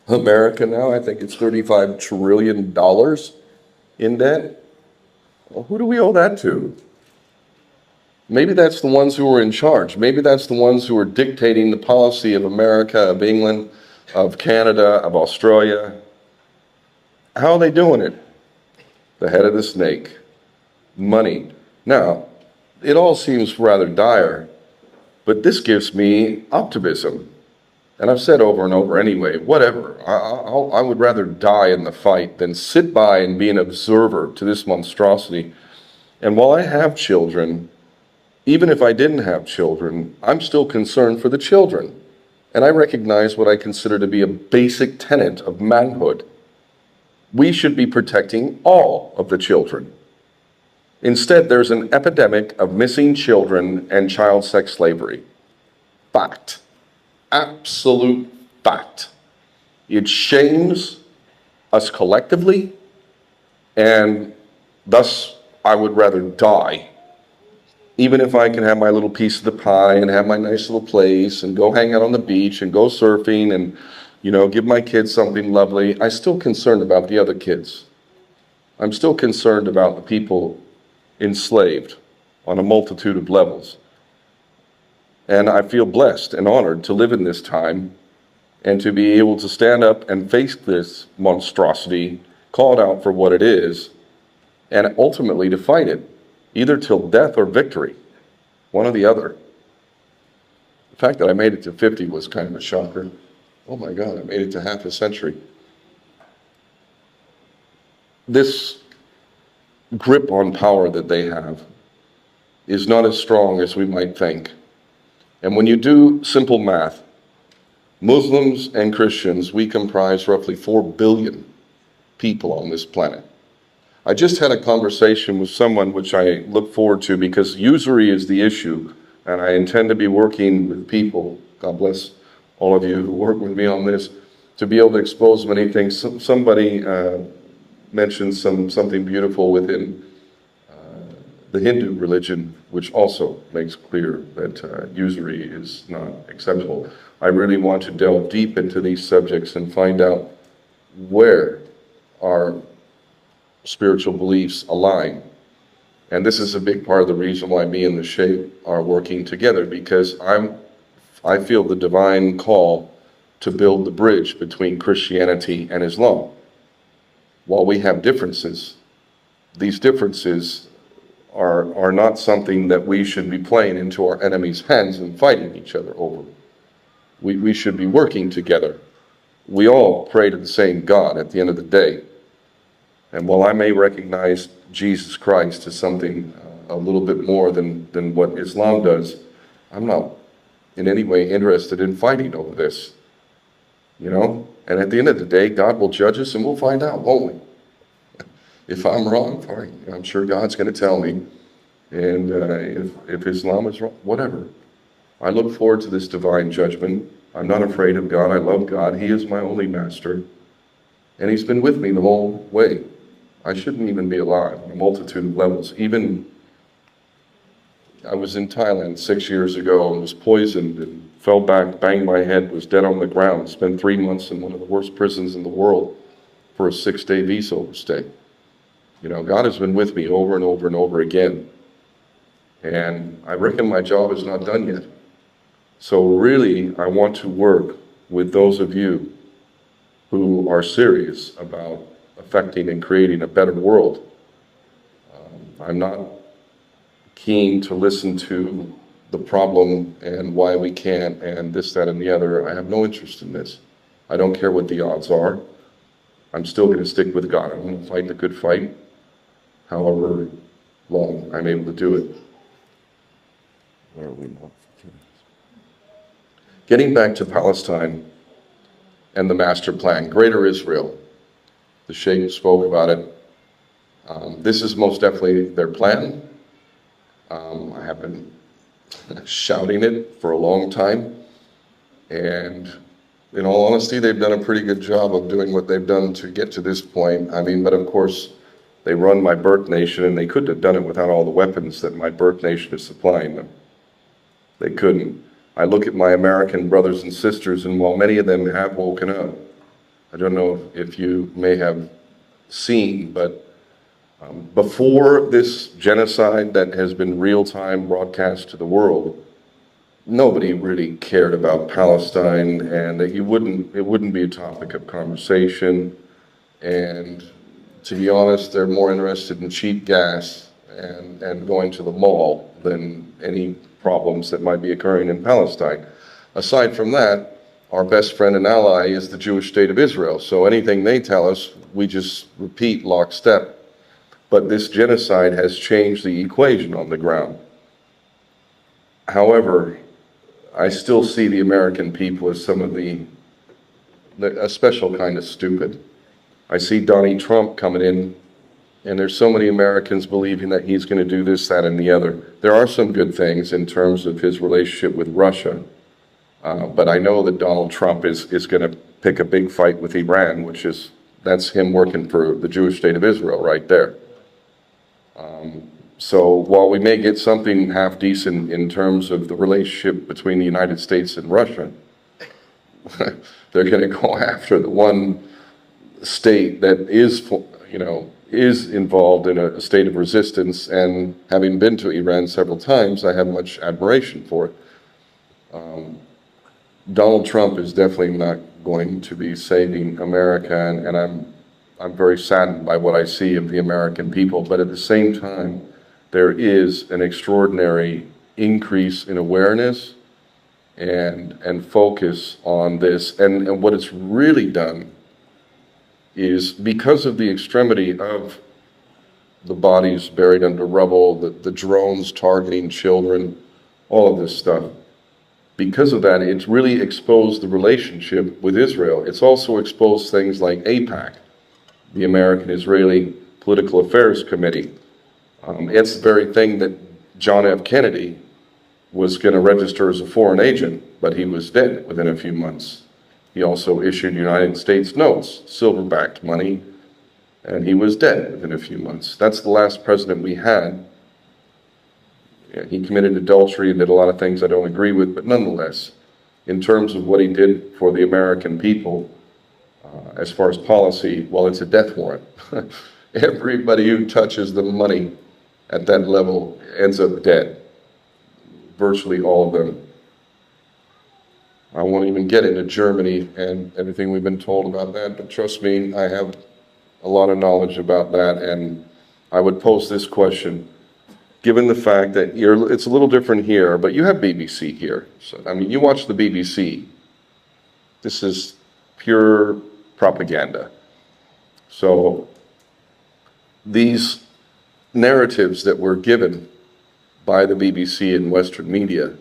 America now, I think it's $35 trillion in debt. Well, who do we owe that to? Maybe that's the ones who are in charge. Maybe that's the ones who are dictating the policy of America, of England, of Canada, of Australia. How are they doing it? The head of the snake. Money. Now, it all seems rather dire, but this gives me optimism. And I've said over and over anyway, whatever. I would rather die in the fight than sit by and be an observer to this monstrosity. And while I have children, even if I didn't have children, I'm still concerned for the children. And I recognize what I consider to be a basic tenet of manhood. We should be protecting all of the children. Instead, there's an epidemic of missing children and child sex slavery. Fact. Absolute fact. It shames us collectively, and thus I would rather die. Even if I can have my little piece of the pie and have my nice little place and go hang out on the beach and go surfing and, give my kids something lovely, I'm still concerned about the other kids. I'm still concerned about the people enslaved on a multitude of levels. And I feel blessed and honored to live in this time and to be able to stand up and face this monstrosity, call it out for what it is, and ultimately to fight it, either till death or victory, one or the other. The fact that I made it to 50 was kind of a shocker. Oh my God, I made it to half a century. This grip on power that they have is not as strong as we might think. And when you do simple math, Muslims and Christians, we comprise roughly 4 billion people on this planet. I just had a conversation with someone which I look forward to because usury is the issue, and I intend to be working with people, God bless all of you who work with me on this, to be able to expose many things. Somebody mentioned something beautiful within the Hindu religion, which also makes clear that usury is not acceptable. I really want to delve deep into these subjects and find out where our spiritual beliefs align. And this is a big part of the reason why me and the Sheikh are working together, because I feel the divine call to build the bridge between Christianity and Islam. While we have differences, these differences are not something that we should be playing into our enemy's hands and fighting each other over. We should be working together. We all pray to the same God at the end of the day. And while I may recognize Jesus Christ as something a little bit more than what Islam does, I'm not in any way interested in fighting over this. And at the end of the day, God will judge us and we'll find out, won't we? If I'm wrong, fine. I'm sure God's going to tell me. And if Islam is wrong, whatever. I look forward to this divine judgment. I'm not afraid of God. I love God. He is my only master. And He's been with me the whole way. I shouldn't even be alive on a multitude of levels. Even I was in Thailand 6 years ago and was poisoned and fell back, banged my head, was dead on the ground, spent 3 months in one of the worst prisons in the world for a 6-day visa overstay. God has been with me over and over and over again. And I reckon my job is not done yet. So really, I want to work with those of you who are serious about affecting and creating a better world. I'm not keen to listen to the problem and why we can't and this, that, and the other. I have no interest in this. I don't care what the odds are. I'm still going to stick with God. I'm going to fight the good fight, however long I'm able to do it. Where are we now? Getting back to Palestine and the master plan, Greater Israel. The Sheikh spoke about it. This is most definitely their plan. I have been shouting it for a long time. And in all honesty, they've done a pretty good job of doing what they've done to get to this point. But of course, They run my birth nation, and they couldn't have done it without all the weapons that my birth nation is supplying them. They couldn't. I look at my American brothers and sisters, and while many of them have woken up, I don't know if you may have seen, but before this genocide that has been real-time broadcast to the world, nobody really cared about Palestine, and it wouldn't be a topic of conversation. And to be honest, they're more interested in cheap gas and going to the mall than any problems that might be occurring in Palestine. Aside from that, our best friend and ally is the Jewish state of Israel. So anything they tell us, we just repeat lockstep. But this genocide has changed the equation on the ground. However, I still see the American people as some of a special kind of stupid. I see Donnie Trump coming in, and there's so many Americans believing that he's going to do this, that, and the other. There are some good things in terms of his relationship with Russia, but I know that Donald Trump is going to pick a big fight with Iran, that's him working for the Jewish state of Israel right there. So while we may get something half decent in terms of the relationship between the United States and Russia, they're going to go after the one state that is involved in a state of resistance. And having been to Iran several times, I have much admiration for it. Donald Trump is definitely not going to be saving America, and I'm very saddened by what I see of the American people. But at the same time, there is an extraordinary increase in awareness and focus on this. And what it's really done is, because of the extremity of the bodies buried under rubble, the drones targeting children, all of this stuff, because of that, it's really exposed the relationship with Israel. It's also exposed things like AIPAC, the American-Israeli Political Affairs Committee. It's the very thing that John F. Kennedy was going to register as a foreign agent, but he was dead within a few months. He also issued United States notes, silver-backed money, and he was dead within a few months. That's the last president we had. Yeah, he committed adultery and did a lot of things I don't agree with, but nonetheless, in terms of what he did for the American people, as far as policy, well, it's a death warrant. Everybody who touches the money at that level ends up dead. Virtually all of them. I won't even get into Germany and everything we've been told about that, but trust me, I have a lot of knowledge about that, and I would pose this question. Given the fact that it's a little different here, but you have BBC here. So, I mean, you watch the BBC. This is pure propaganda. So these narratives that were given by the BBC and Western media,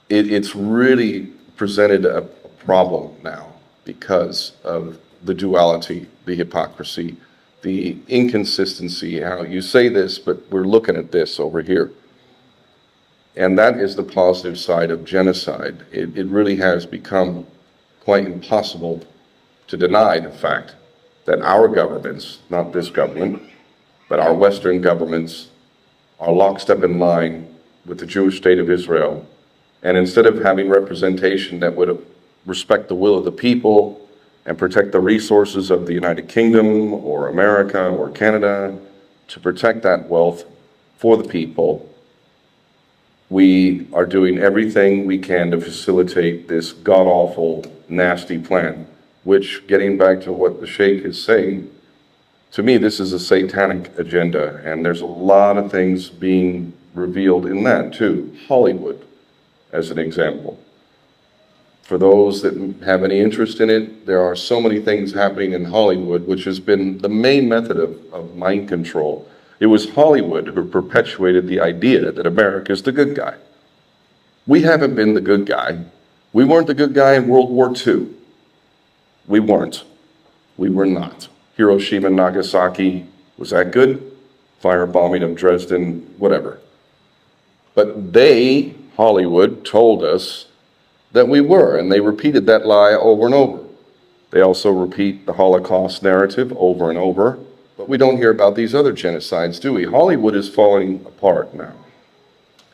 it's really presented a problem now because of the duality, the hypocrisy, the inconsistency, how you say this, but we're looking at this over here. And that is the positive side of genocide. It really has become quite impossible to deny the fact that our governments, not this government, but our Western governments, are lockstep in line with the Jewish state of Israel. And instead of having representation that would respect the will of the people and protect the resources of the United Kingdom or America or Canada, to protect that wealth for the people, we are doing everything we can to facilitate this god-awful, nasty plan, which, getting back to what the Sheikh is saying, to me, this is a satanic agenda, and there's a lot of things being revealed in that too. Hollywood, as an example. For those that have any interest in it, there are so many things happening in Hollywood, which has been the main method of mind control. It was Hollywood who perpetuated the idea that America is the good guy. We haven't been the good guy. We weren't the good guy in World War II. We weren't. We were not. Hiroshima and Nagasaki, was that good? Firebombing of Dresden, whatever. But they, Hollywood, told us that we were, and they repeated that lie over and over. They also repeat the Holocaust narrative over and over, But we don't hear about these other genocides, do we? Hollywood is falling apart now.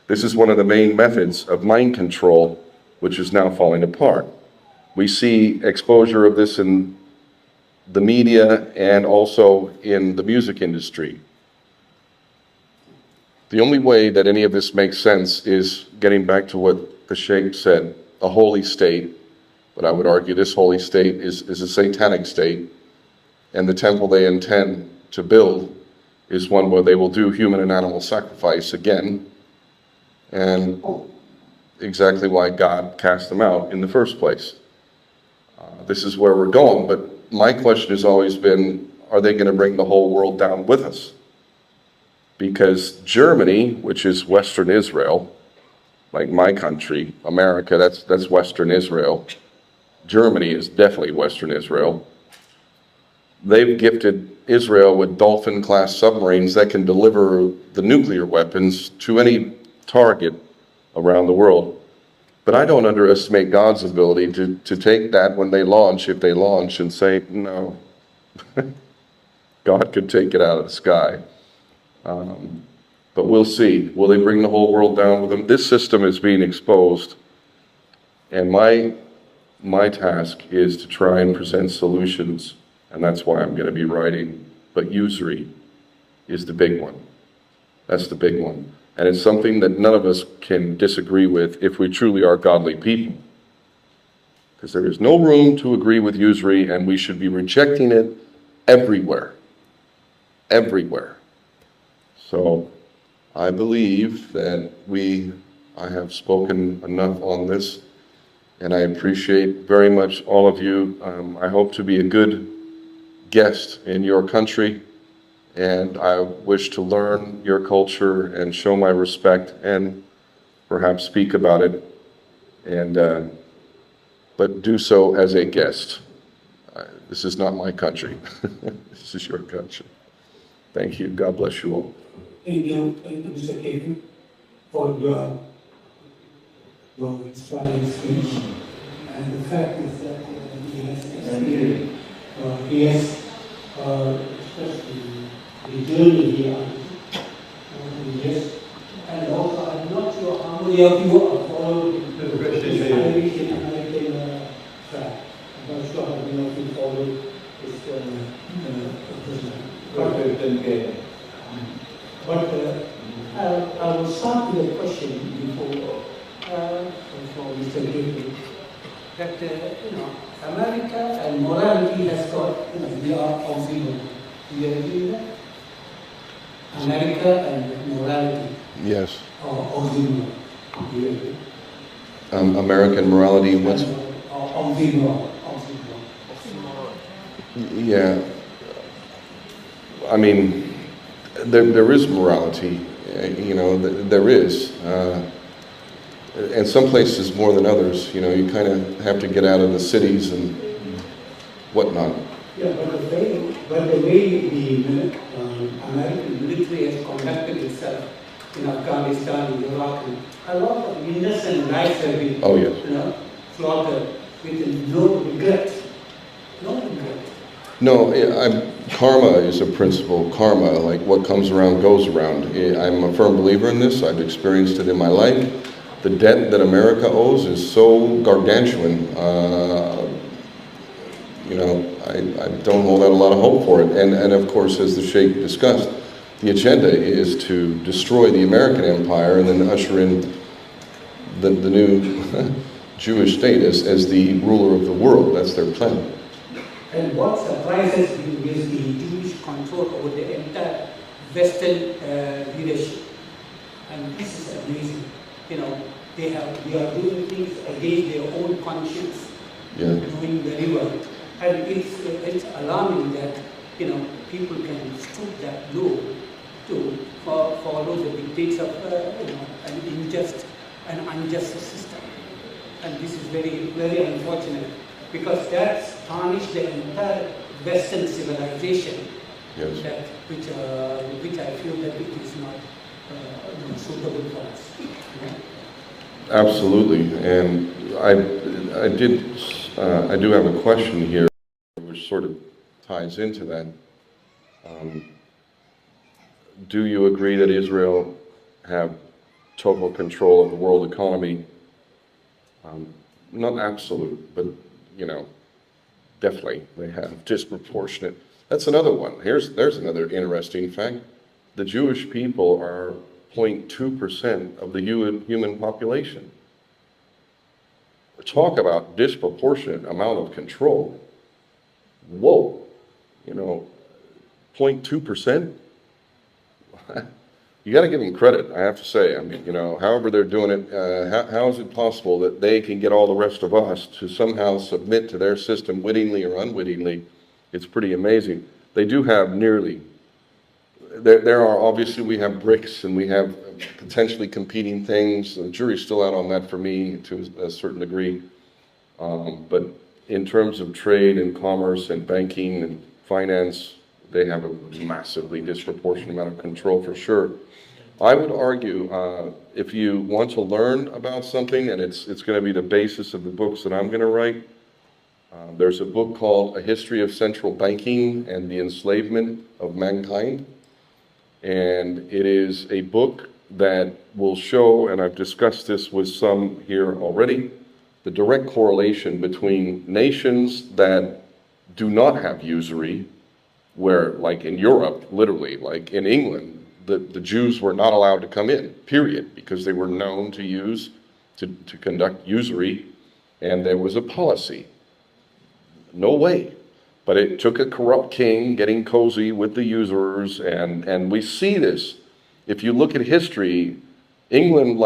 This is one of the main methods of mind control, which is now falling apart. We see exposure of this in the media and also in the music industry. The only way that any of this makes sense is getting back to what the Sheikh said, a holy state. But I would argue this holy state is a satanic state, and the temple they intend to build is one where they will do human and animal sacrifice again, and exactly why God cast them out in the first place. This is where we're going, but my question has always been, are they going to bring the whole world down with us? Because Germany, which is Western Israel, like my country, America, that's Western Israel. Germany is definitely Western Israel. They've gifted Israel with Dolphin-class submarines that can deliver the nuclear weapons to any target around the world. But I don't underestimate God's ability to take that when they launch, if they launch, and say, no, God could take it out of the sky. But we'll see. Will they bring the whole world down with them? This system is being exposed, and my task is to try and present solutions, and that's why I'm going to be writing. But usury is the big one. That's the big one. And it's something that none of us can disagree with if we truly are godly people. Because there is no room to agree with usury, and we should be rejecting it everywhere. Everywhere. So I believe that I have spoken enough on this, and I appreciate very much all of you. I hope to be a good guest in your country, and I wish to learn your culture and show my respect and perhaps speak about it, and but do so as a guest. This is not my country. This is your country. Thank you. God bless you all. Thank you, Mr. Kevin, for your inspiring speech. And the fact is that he has experienced, he has the journey here. Yes. And also, I'm not sure how many of you are following the Irish and American track. I'm not sure how many of you follow this but I will start with a question before Mr. David. That America and morality has got they are auxiliary. Do you agree with that? America and morality. Yes. Auxiliary. Do you agree? American morality, what's... Auxiliary. Yeah. I mean, there is morality, there is. And some places more than others, you kind of have to get out of the cities and whatnot. Yeah, but the way the American military has conducted itself in Afghanistan, in Iraq, and a lot of innocent lives have been slaughtered with no regret. No regret. No, karma is a principle. Karma, like what comes around goes around. I'm a firm believer in this. I've experienced it in my life. The debt that America owes is so gargantuan. I don't hold out a lot of hope for it. And of course, as the Sheikh discussed, the agenda is to destroy the American empire and then usher in the new Jewish state as the ruler of the world. That's their plan. And what surprises you is the Jewish control over the entire Western leadership. And this is amazing. They are doing things against their own conscience, doing very well. And it's alarming that people can stoop that low to follow the dictates of an unjust system. And this is very, very unfortunate, because that's tarnished the entire Western civilization, which I feel that it is not suitable for us. Absolutely, and I do have a question here, which sort of ties into that. Do you agree that Israel have total control of the world economy? Not absolute, but, you know, definitely they have disproportionate. That's another one. There's another interesting fact. The Jewish people are 0.2% of the human population. Talk about disproportionate amount of control. Whoa, you know, 0.2%? You got to give them credit, I have to say. I mean, you know, however they're doing it, how is it possible that they can get all the rest of us to somehow submit to their system wittingly or unwittingly? It's pretty amazing. They do have nearly, there are obviously, we have BRICS and we have potentially competing things. The jury's still out on that for me to a certain degree. But in terms of trade and commerce and banking and finance, they have a massively disproportionate amount of control for sure. I would argue, if you want to learn about something, and it's going to be the basis of the books that I'm going to write, there's a book called A History of Central Banking and the Enslavement of Mankind. And it is a book that will show, and I've discussed this with some here already, the direct correlation between nations that do not have usury, where, like in Europe, literally, like in England, the Jews were not allowed to come in, period, because they were known to use, to conduct usury, and there was a policy. No way. But it took a corrupt king getting cozy with the usurers, and we see this. If you look at history, England,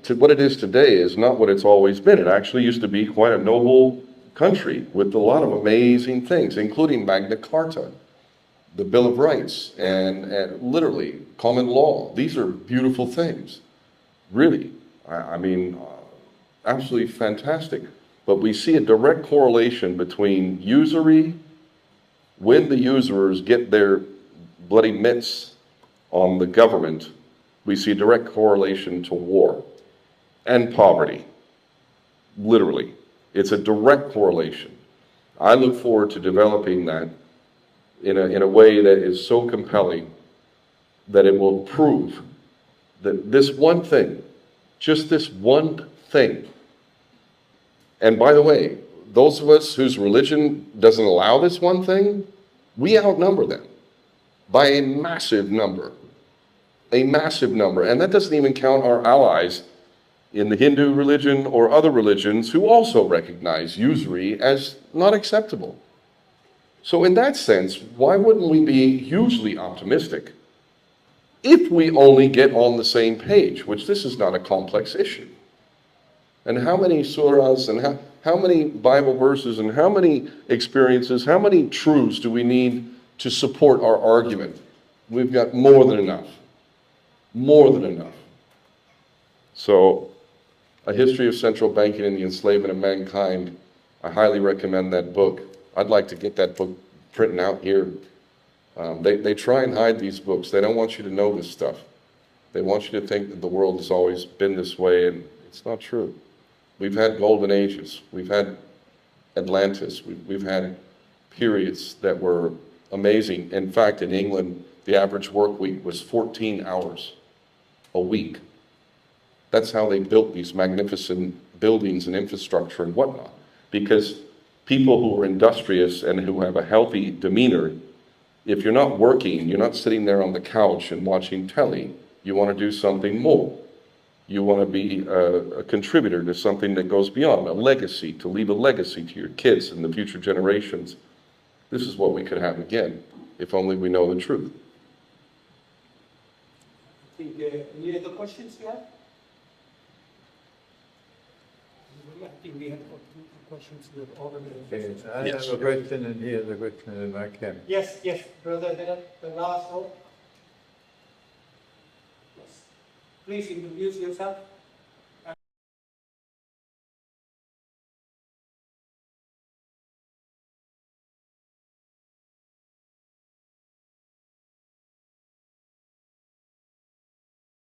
to what it is today, is not what it's always been. It actually used to be quite a noble country with a lot of amazing things, including Magna Carta, the Bill of Rights, and literally common law. These are beautiful things, really. I mean, absolutely fantastic. But we see a direct correlation between usury, when the usurers get their bloody mitts on the government, we see a direct correlation to war and poverty. Literally. It's a direct correlation. I look forward to developing that in a way that is so compelling that it will prove that this one thing, just this one thing, and by the way, those of us whose religion doesn't allow this one thing, we outnumber them by a massive number. A massive number. And that doesn't even count our allies in the Hindu religion or other religions who also recognize usury as not acceptable. So in that sense, why wouldn't we be hugely optimistic if we only get on the same page, which this is not a complex issue? And how many surahs and how many Bible verses and how many experiences, how many truths do we need to support our argument? We've got more than enough. More than enough. So, A History of Central Banking and the Enslavement of Mankind, I highly recommend that book. I'd like to get that book printed out here. They try and hide these books. They don't want you to know this stuff. They want you to think that the world has always been this way, and it's not true. We've had golden ages. We've had Atlantis. We've had periods that were amazing. In fact, in England, the average work week was 14 hours a week. That's how they built these magnificent buildings and infrastructure and whatnot. Because people who are industrious and who have a healthy demeanor, if you're not working, you're not sitting there on the couch and watching telly, you want to do something more. You want to be a contributor to something that goes beyond, a legacy, to leave a legacy to your kids and the future generations. This is what we could have again, if only we know the truth. I think, any other questions you have? I think we have got two questions that are already. Okay, I have a question, and here's a question in my camp. Yes, brother, the last one. Yes. Please introduce yourself.